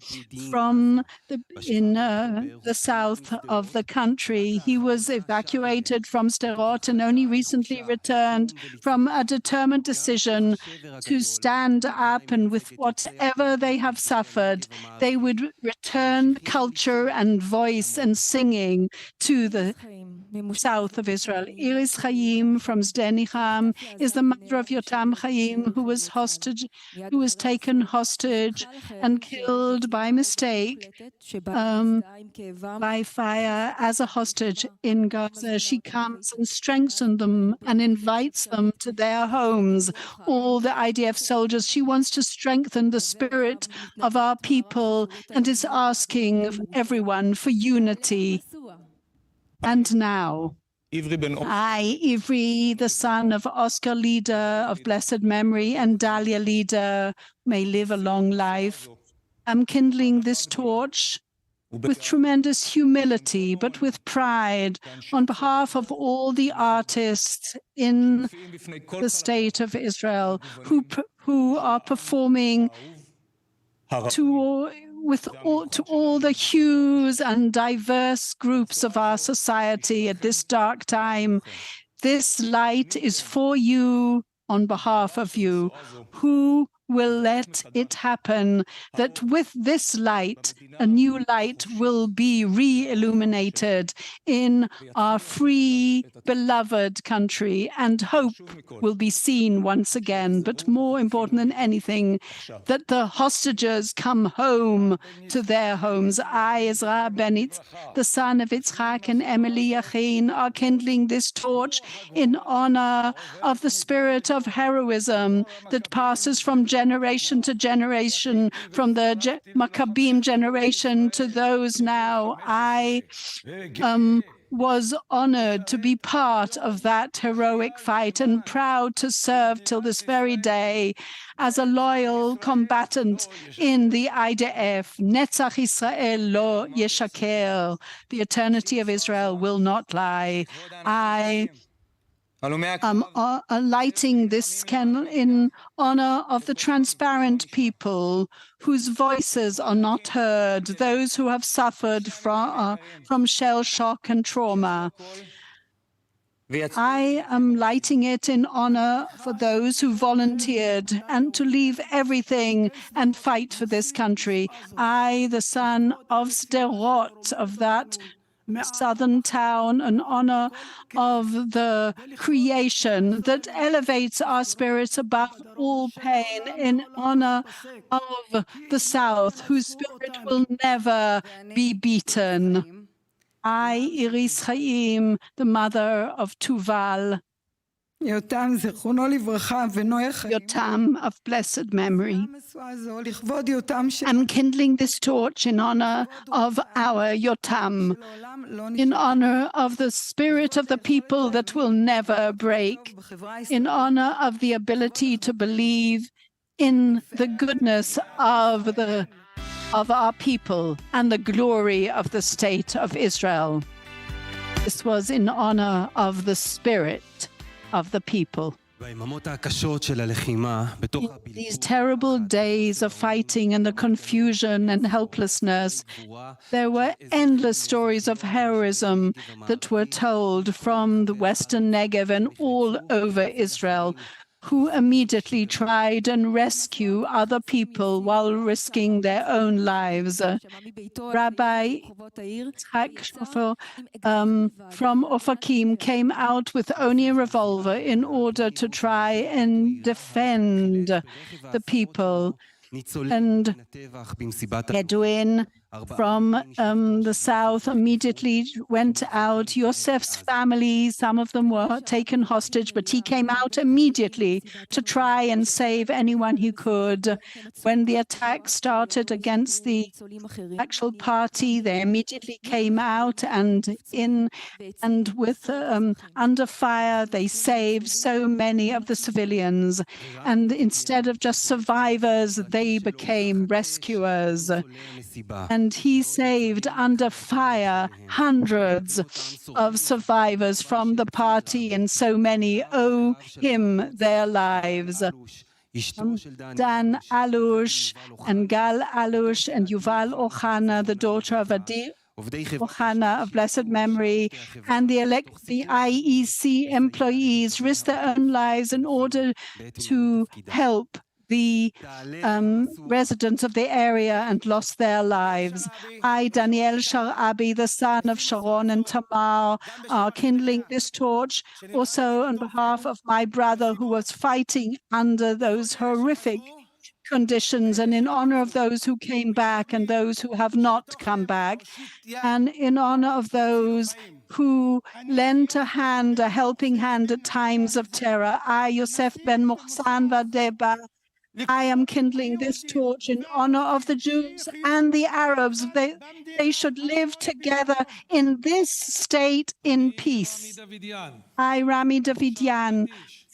from the south of the country. He was evacuated from Sderot and only recently returned from a determined decision to stand up, and with whatever they have suffered, they would return culture and voice and singing to the south of Israel. Iris Chaim from Zdenicham is the mother of Yotam Chaim, who was taken hostage and killed by mistake by fire as a hostage in Gaza. She comes and strengthens them and invites them to their homes, all the IDF soldiers. She wants to strengthen the spirit of our people and is asking everyone for unity. And now, I, Ivri, the son of Oscar Leader of blessed memory and Dahlia Leader, may live a long life. I'm kindling this torch with tremendous humility, but with pride, on behalf of all the artists in the State of Israel who are performing to all the hues and diverse groups of our society at this dark time. This light is for you, on behalf of you, who will let it happen, that with this light, a new light will be re-illuminated in our free, beloved country, and hope will be seen once again. But more important than anything, that the hostages come home to their homes. I, Ezra Benitz, the son of Yitzchak and Emily Yachin, are kindling this torch in honor of the spirit of heroism that passes from generation to generation, from the Maccabim generation to those now. I was honored to be part of that heroic fight and proud to serve till this very day as a loyal combatant in the IDF. Netzach Israel lo yeshaker. The eternity of Israel will not lie. I lighting this candle in honor of the transparent people whose voices are not heard, those who have suffered from shell shock and trauma. I am lighting it in honor for those who volunteered and to leave everything and fight for this country. I, the son of Sderot, of that southern town, in honor of the creation that elevates our spirits above all pain, in honor of the South, whose spirit will never be beaten. I, Iris Chaim, the mother of Tuval, Yotam of blessed memory. I'm kindling this torch in honor of our Yotam, in honor of the spirit of the people that will never break, in honor of the ability to believe in the goodness of our people and the glory of the state of Israel. This was in honor of the spirit of the people. In these terrible days of fighting and the confusion and helplessness, there were endless stories of heroism that were told from the Western Negev and all over Israel, who immediately tried and rescue other people while risking their own lives. Rabbi Yitzhak Shofar from Ofakim came out with only a revolver in order to try and defend the people. And Edwin from the south immediately went out. Yosef's family, some of them were taken hostage, but he came out immediately to try and save anyone he could. When the attack started against the actual party, they immediately came out and with under fire, they saved so many of the civilians. And instead of just survivors, they became rescuers. And he saved under fire hundreds of survivors from the party, and so many owe him their lives. Dan Alush and Gal Alush and Yuval Ohana, the daughter of Adi Ohana of blessed memory, and the IEC employees risked their own lives in order to help the residents of the area and lost their lives. I, Daniel Sharabi, the son of Sharon and Tamar, are kindling this torch also on behalf of my brother who was fighting under those horrific conditions, and in honor of those who came back and those who have not come back, and in honor of those who lent a helping hand at times of terror. I, Yosef ben Mohsan Vadeba, I am kindling this torch in honor of the Jews and the Arabs. They should live together in this state in peace. I, Rami Davidian,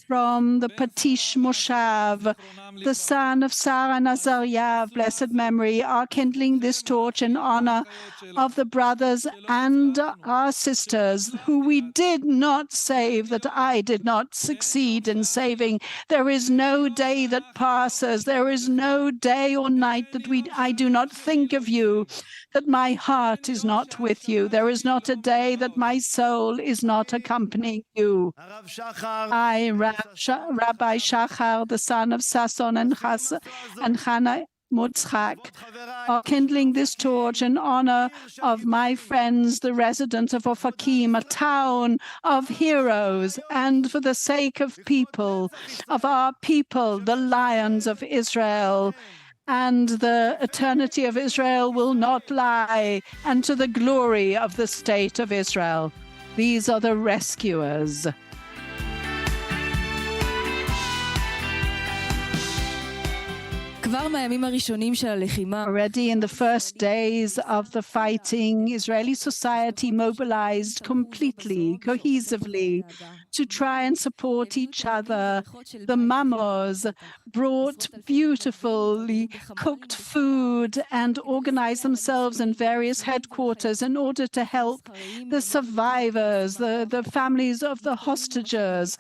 from the Patish Moshav, the son of Sarah Nazariah of blessed memory, are kindling this torch in honor of the brothers and our sisters who we did not save, that I did not succeed in saving. There is no day that passes, there is no day or night that I do not think of you, that my heart is not with you. There is not a day that my soul is not accompanying you. I, Rabbi Shachar, the son of Sasson and Hannah Mutzchak, are kindling this torch in honor of my friends, the residents of Ofakim, a town of heroes, and for the sake of our people, the lions of Israel. And the eternity of Israel will not lie, and to the glory of the state of Israel. These are the rescuers. Already in the first days of the fighting, Israeli society mobilized completely, cohesively, to try and support each other. The mamos brought beautifully cooked food and organized themselves in various headquarters in order to help the survivors, the families of the hostages,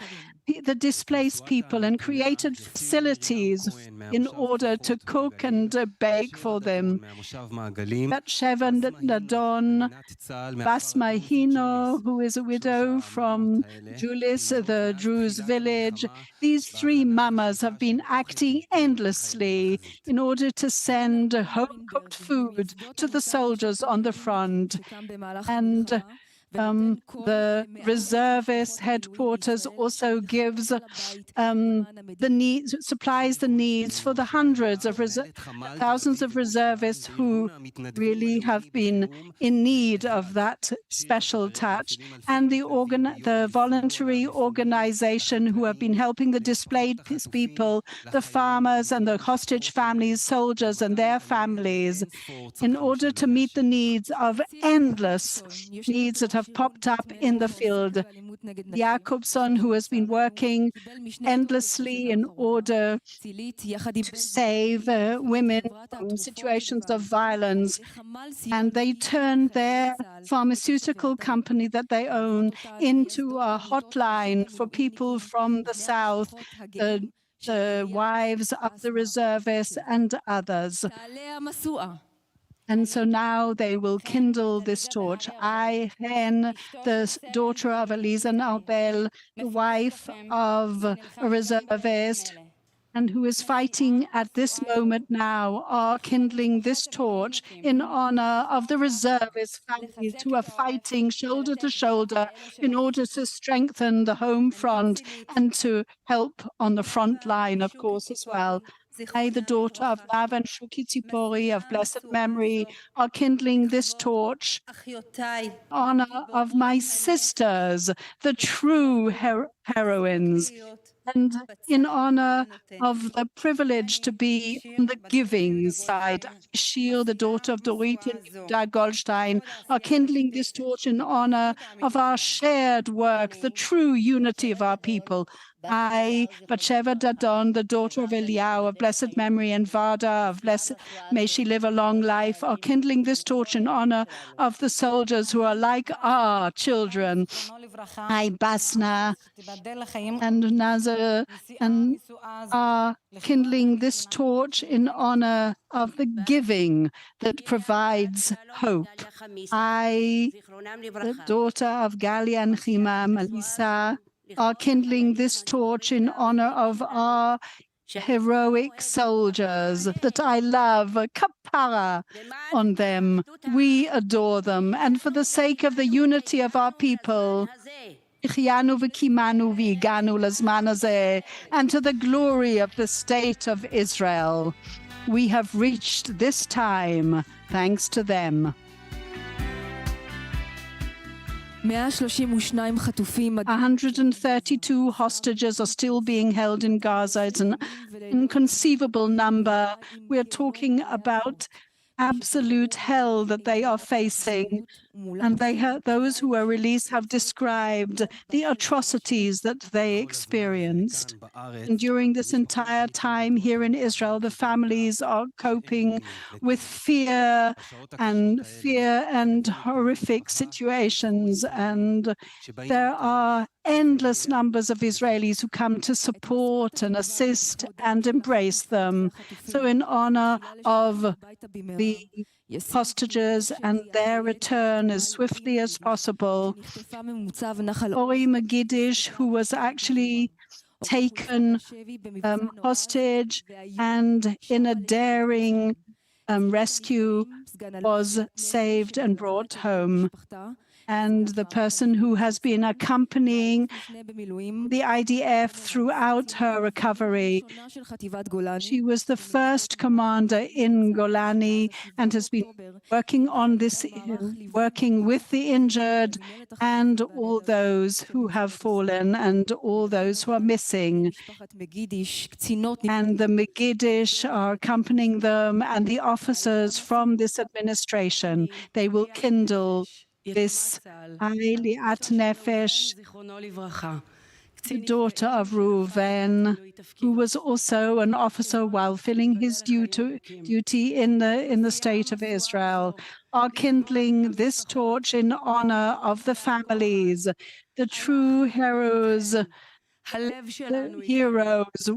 the displaced people, and created facilities in order to cook and bake for them. Bat-Sheva Nadon, Basma Hino, who is a widow from Julis, the Druze village. These three mamas have been acting endlessly in order to send home-cooked food to the soldiers on the front. And the reservist headquarters also gives supplies the needs for the thousands of reservists who really have been in need of that special touch, and the voluntary organization who have been helping the displaced people, the farmers and the hostage families, soldiers and their families, in order to meet the needs of endless needs that have popped up in the field. Jacobson, who has been working endlessly in order to save women from situations of violence, and they turned their pharmaceutical company that they own into a hotline for people from the south, the wives of the reservists and others. And so now they will kindle this torch. I, Hen, the daughter of Eliza Narbel, the wife of a reservist, and who is fighting at this moment now, are kindling this torch in honor of the reservist families who are fighting shoulder to shoulder in order to strengthen the home front and to help on the front line, of course, as well. I, the daughter of Lav and Shuki Tzipori of blessed memory, are kindling this torch in honor of my sisters, the true heroines, and in honor of the privilege to be on the giving side. Shil, the daughter of Dorit and Yehuda Goldstein, are kindling this torch in honor of our shared work, the true unity of our people. I, Bat-Sheva Dadon, the daughter of Eliyahu of blessed memory, and Vada of blessed, may she live a long life, are kindling this torch in honor of the soldiers who are like our children. I, Basna and Nazar, and are kindling this torch in honor of the giving that provides hope. I, the daughter of Gali and Chima, Melissa, are kindling this torch in honor of our heroic soldiers that I love, kapara on them. We adore them. And for the sake of the unity of our people, and to the glory of the state of Israel, we have reached this time thanks to them. 132 hostages are still being held in Gaza. It's an inconceivable number. We're talking about absolute hell that they are facing. And those who are released have described the atrocities that they experienced. And during this entire time here in Israel, the families are coping with fear and horrific situations. And there are endless numbers of Israelis who come to support and assist and embrace them. So in honor of the hostages and their return as swiftly as possible, Ori Megidish, who was actually taken hostage, and in a daring rescue was saved and brought home. And the person who has been accompanying the IDF throughout her recovery. She was the first commander in Golani and has been working on this, working with the injured and all those who have fallen and all those who are missing. And the Megiddish are accompanying them and the officers from this administration. They will kindle this Liat Nefesh, the daughter of Reuven, who was also an officer while filling his duty in the state of Israel, are kindling this torch in honor of the families, the true heroes. The heroes,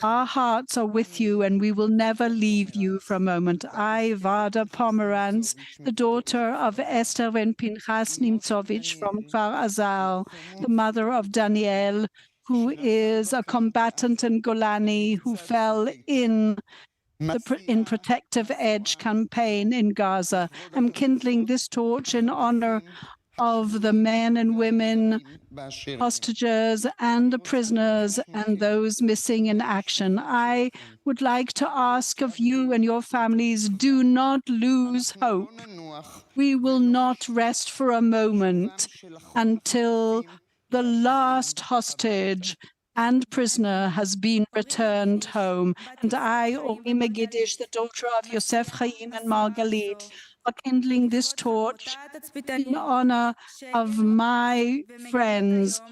our hearts are with you and we will never leave you for a moment. I, Vada Pomerantz, the daughter of Esther and Pinchas Nimtzovich from Kfar Azal, the mother of Daniel, who is a combatant in Golani who fell in Protective Edge campaign in Gaza. I'm kindling this torch in honor of the men and women, hostages and the prisoners and those missing in action. I would like to ask of you and your families, do not lose hope. We will not rest for a moment until the last hostage and prisoner has been returned home. And I, Ori Megiddish, the daughter of Yosef Chaim and Margalit, are kindling this torch in honor of my friends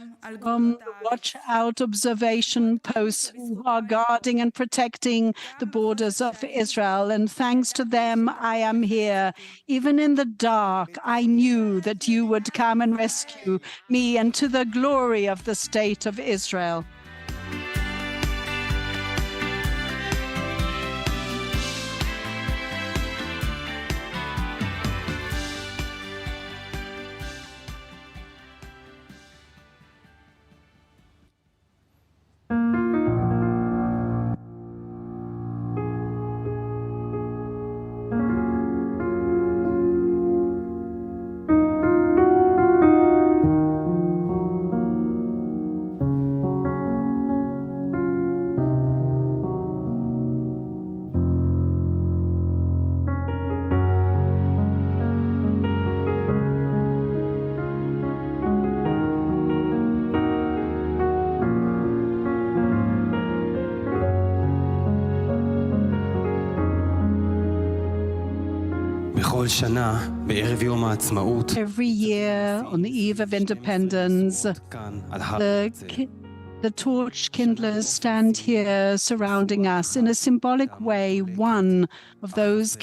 from the Watch Out observation posts who are guarding and protecting the borders of Israel. And thanks to them, I am here. Even in the dark, I knew that you would come and rescue me, and to the glory of the state of Israel. Every year, on the eve of independence, the torch kindlers stand here surrounding us. In a symbolic way, one of those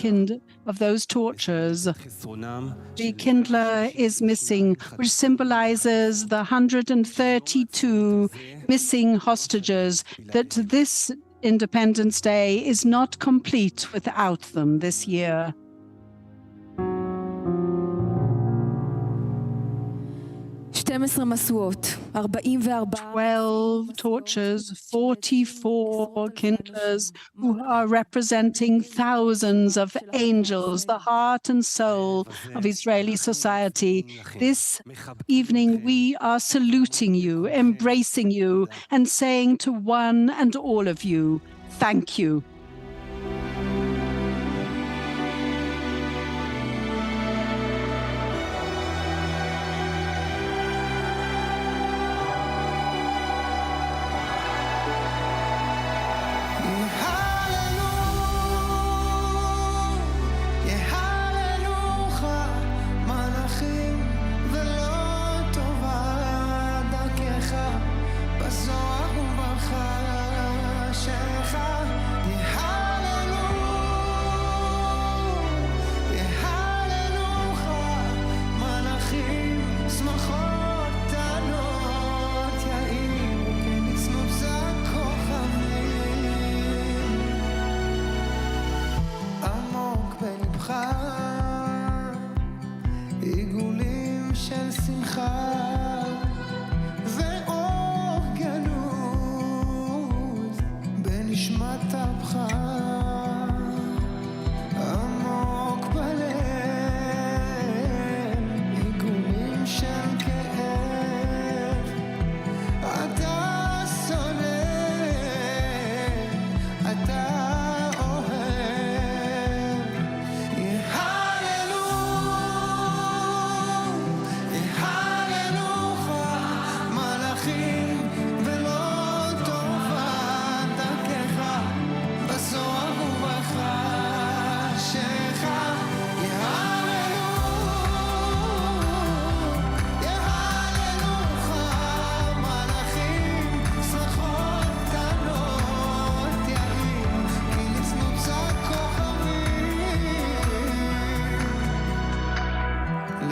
torches, the kindler is missing, which symbolizes the 132 missing hostages, that this Independence Day is not complete without them this year. 12 torches, 44 kindlers who are representing thousands of angels, the heart and soul of Israeli society. This evening we are saluting you, embracing you, and saying to one and all of you, thank you. עיגולים של שמחה ואור גנוז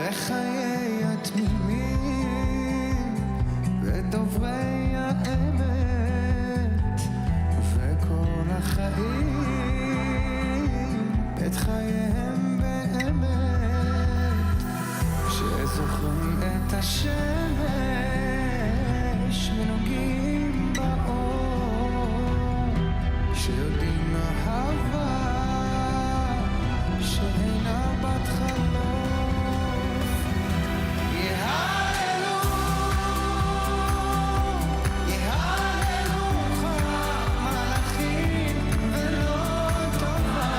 וחיי התמימים ודוברי האמת וכל החיים את חייהם באמת שזוכרים את השמש ונוגעים באור שיודעים אהבה שאינה בת חלוף יהללו יהללוך מלאכים ולא טובה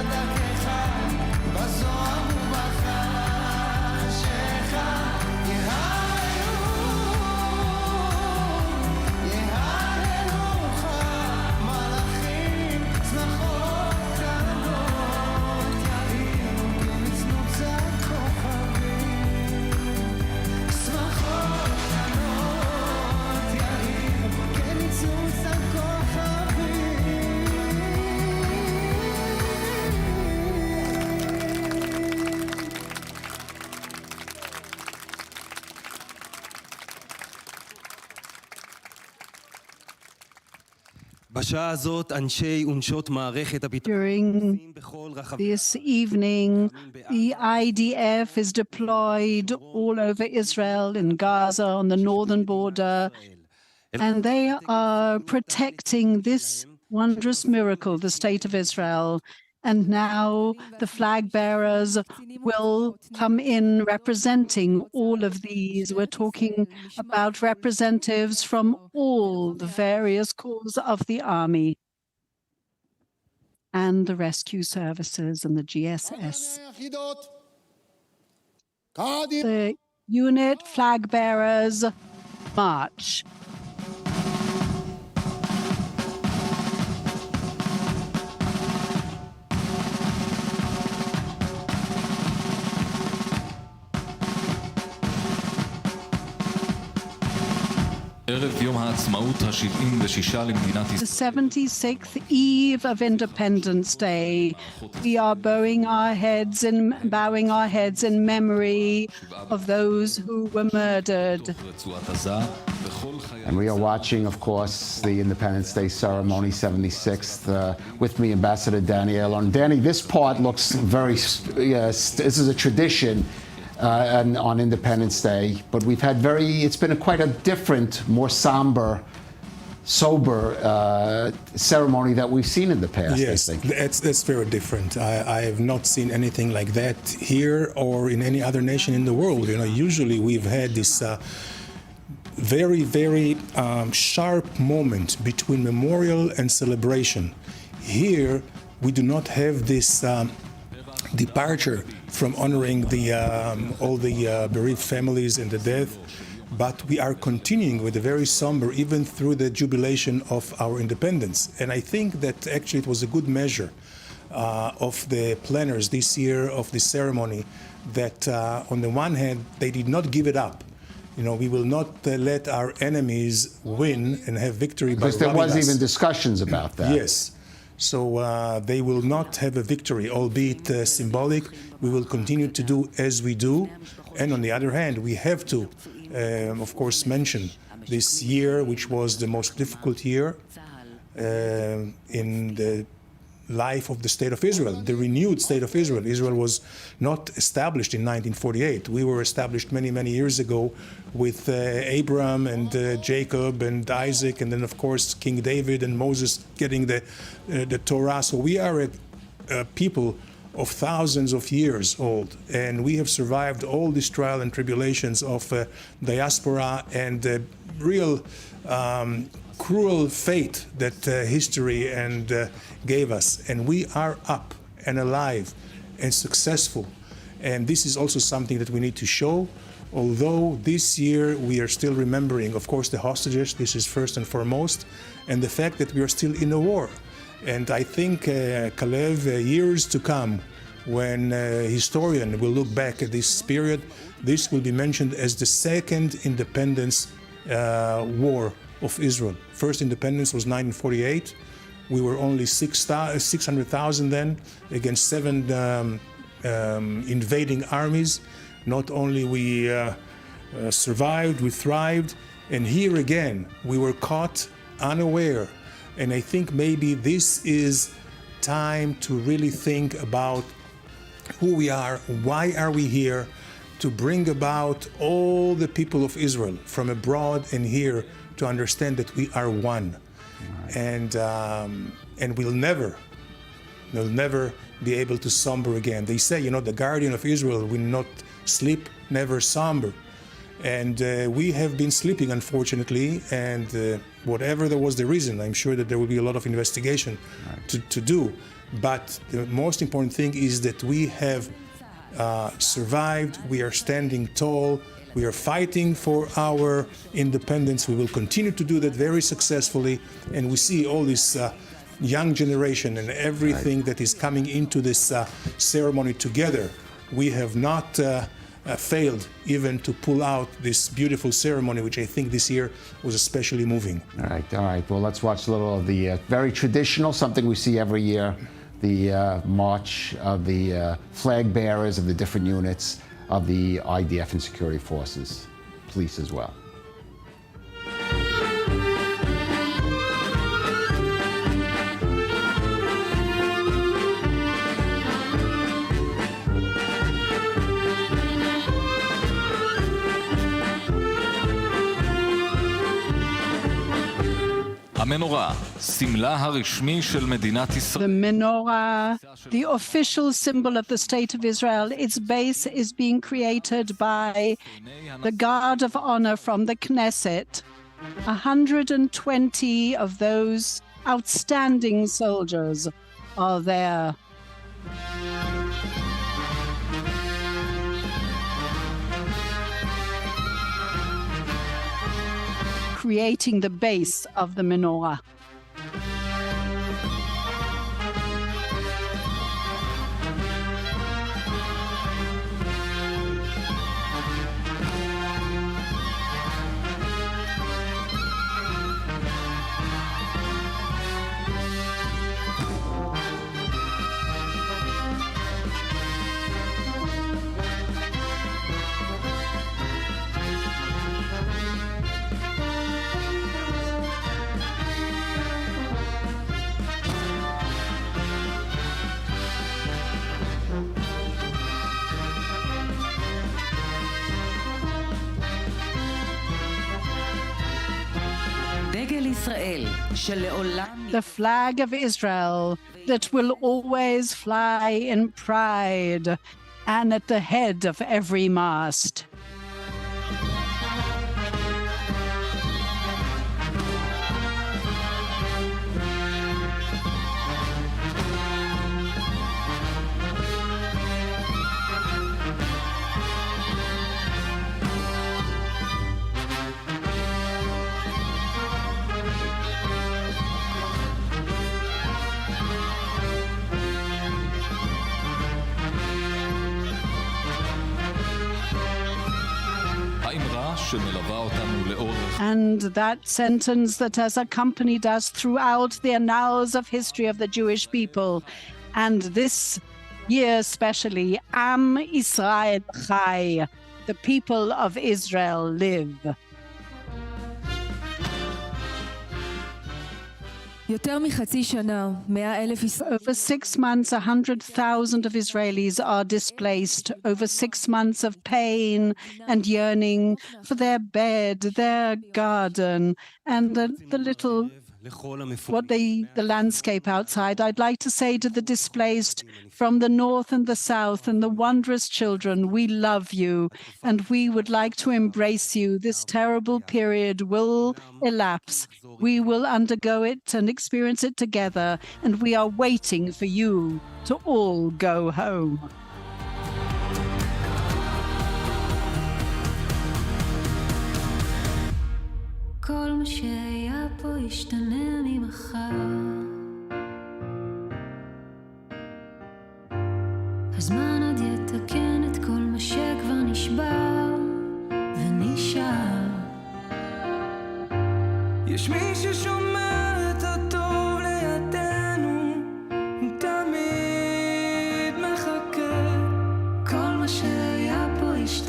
דרכך בזוהר ובחשך יהללו יהללוך מלאכים צנחות קטנות יאירו כמצנוצת כוכבים צנחות קטנות יאירו כמצנוצת כוכבים בשעה הזאת אנשי ונשות מערכת הביטחון During בכל רחבי this evening, the IDF is deployed all over Israel, in Gaza, on the northern border, and they are protecting this wondrous miracle, the state of Israel. And now the flag bearers will come in representing all of these. We're talking about representatives from all the various corps of the army and the rescue services and the GSS. The unit flag bearers march. ערב יום העצמאות ה-76 למדינת The ישראל. 76th eve of Independence Day, we are bowing our heads in memory of those who were murdered. רצועת עזה וכל חיילי And we are watching, of course, the Independence Day ceremony, 76th, with me, Ambassador Danny Elon. Danny, this part looks very, yes, this is a tradition on Independence Day, but we've had it's been quite a different, more somber, sober ceremony that we've seen in the past, Yes, I think. that's very different. I have not seen anything like that here or in any other nation in the world. You know, usually we've had this very, very sharp moment between memorial and celebration. Here, we do not have this departure from honoring all the bereaved families and the death, but we are continuing with a very somber, even through the jubilation of our independence. And I think that actually it was a good measure of the planners this year of the ceremony that on the one hand, they did not give it up. You know, we will not let our enemies win and have victory by Because there robbing was us. even discussions about that. Yes. So they will not have a victory, albeit symbolic. We will continue to do as we do. And on the other hand, we have to, of course, mention this year, which was the most difficult year in the life of the State of Israel, the renewed State of Israel. Israel was not established in 1948. We were established many, many years ago with Abraham and Jacob and Isaac, and then, of course, King David and Moses getting the Torah. So we are a people of thousands of years old, and we have survived all these trials and tribulations of diaspora and real cruel fate that history gave us. And we are up and alive and successful. And this is also something that we need to show. Although this year we are still remembering, of course, the hostages, this is first and foremost, and the fact that we are still in a war. And I think, Kalev, years to come, when a historian will look back at this period, this will be mentioned as the second independence war of Israel. First independence was 1948. We were only 600,000 then against 7 invading armies. not only we survived, we thrived, and here again, we were caught unaware. And I think maybe this is time to really think about who we are, why are we here, to bring about all the people of Israel from abroad and here to understand that we are one. Right. And we'll never be able to slumber again. They say, the guardian of Israel will not sleep, never slumber. And we have been sleeping, unfortunately, and whatever there was the reason, I'm sure that there will be a lot of investigation to do. But the most important thing is that we have survived, we are standing tall, we are fighting for our independence. We will continue to do that very successfully, and we see all this young generation and everything that is coming into this ceremony together. We have not failed even to pull out this beautiful ceremony, which I think this year was especially moving. All right. Well, let's watch a little of the very traditional, something we see every year, the march of the flag bearers of the different units of the IDF and security forces, police as well. המנורה, סמלה הרשמי של מדינת ישראל. The menorah, the official symbol of the State of Israel, its base is being created by the Guard of Honor from the Knesset. 120 of those outstanding soldiers are there. Creating the base of the menorah. The flag of Israel that will always fly in pride and at the head of every mast. And that sentence that has accompanied us throughout the annals of history of the Jewish people, and this year especially, Am Israel Chai, the people of Israel live. Over 6 months, 100,000 of Israelis are displaced. Over 6 months of pain and yearning for their bed, their garden, and the little the landscape outside. I'd like to say to the displaced from the north and the south and the wondrous children, we love you and we would like to embrace you. This terrible period will elapse. We will undergo it and experience it together, and we are waiting for you to all go home. כל מה שהיה פה ישתנה ממחר. הזמן עוד יתקן את כל מה שכבר נשבר ונשאר. יש מי ששומר את הטוב לידינו, תמיד מחכה. כל מה שהיה פה ישתנה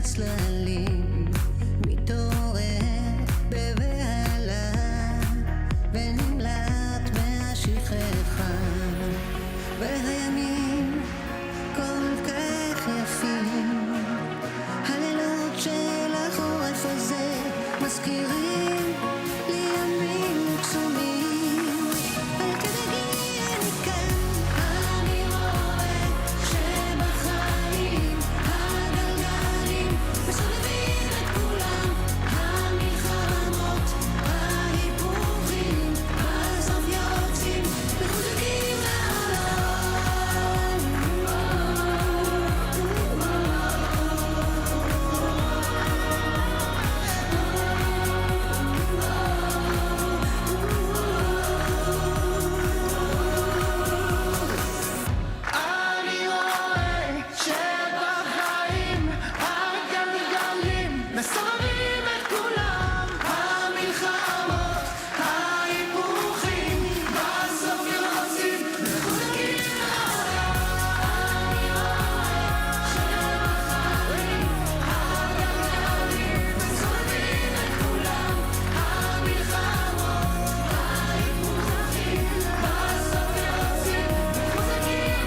הצללים מתעורר בבהלה ונמלט מהשכחה והימים כל כך יפים הלילות של החורף הזה מזכירים לי ימים קסומים אל תדאגי אני כאן אני רואה שבחיים הגלגלים מסובבים את כולם המלחמות ההיפוכים בסוף יוצאים מחוזקים אני רואה שבחיים הגלגלים מסובבים את כולם המלחמות ההיפוכים בסוף יוצאים מחוזקים אני רואה שבחיים הגלגלים מסובבים את כולם המלחמות ההיפוכים בסוף יוצאים מחוזקים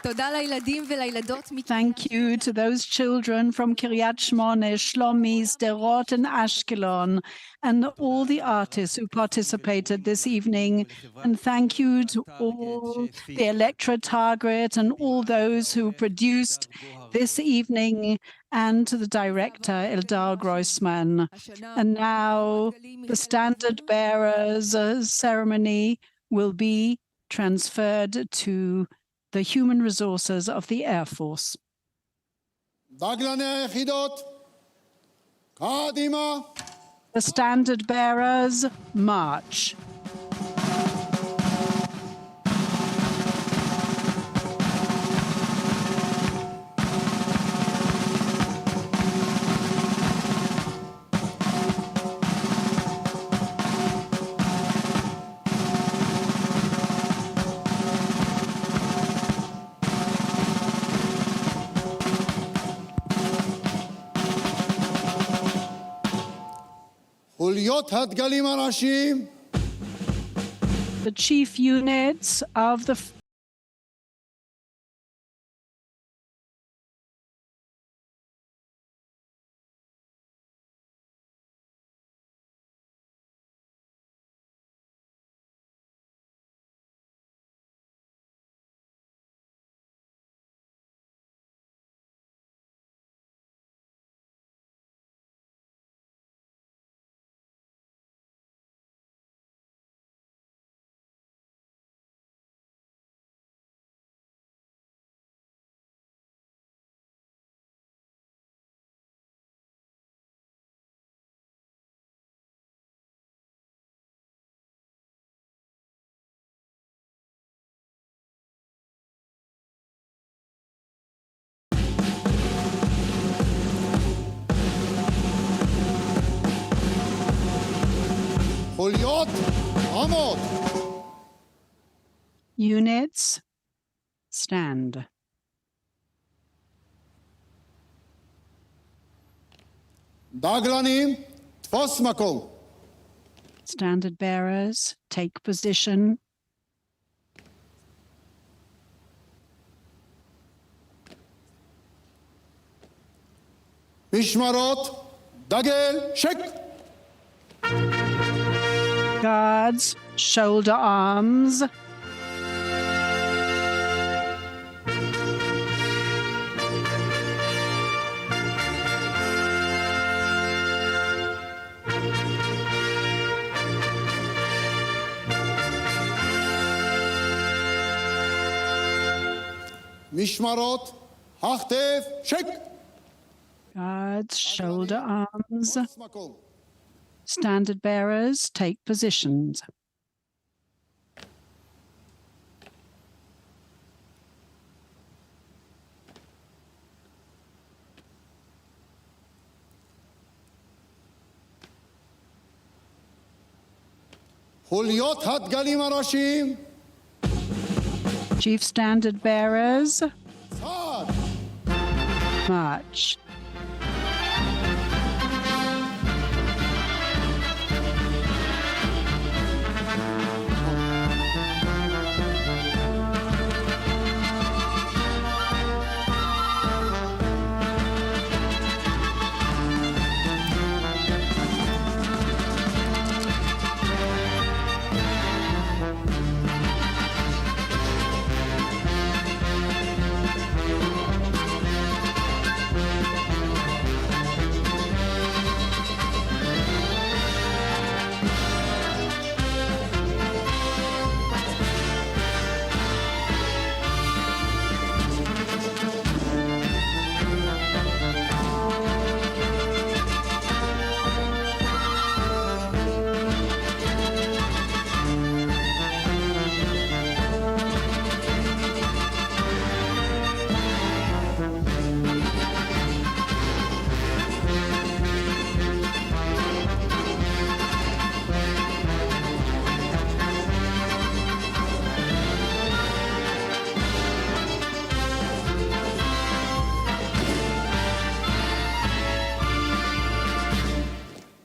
תודה לילדים ולילדות. Thank you to those children from Kiryat Shmone, Shlomi, Sderot, and Ashkelon, and all the artists who participated this evening. And thank you to all the Electra Target and all those who produced this evening, and to the director, Eldar Grossman. And now the standard bearers ceremony will be transferred to the human resources of the Air Force. דגלני היחידות, קדימה. The standard bearers march. חוליות הדגלים הראשיים. The chief units of the חוליות עמוד. units stand. דגלנים, תפוס מקום. Standard bearers take position. משמרות, דגל, שק. Guards, shoulder arms. משמרות, הכתף, שק. Guards, shoulder arms. תפוס מקום. Standard bearers take positions. חוליות הדגלים הראשיים, Chief Standard Bearers, צעד. march.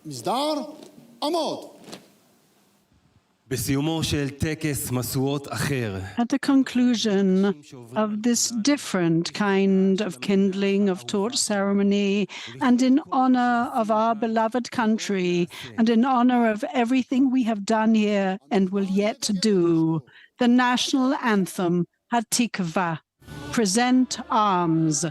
מסדר, עמוד. בסיומו של טקס משואות אחר, At the conclusion of this different kind of kindling of torch ceremony, and in honor of our beloved country, and in honor of everything we have done here and will yet do, the national anthem, Hatikva, present arms.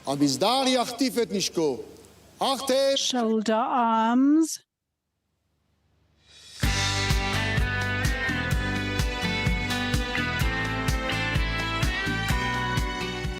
המסדר יחטיף את נשקו. הכתב. Shoulder arms.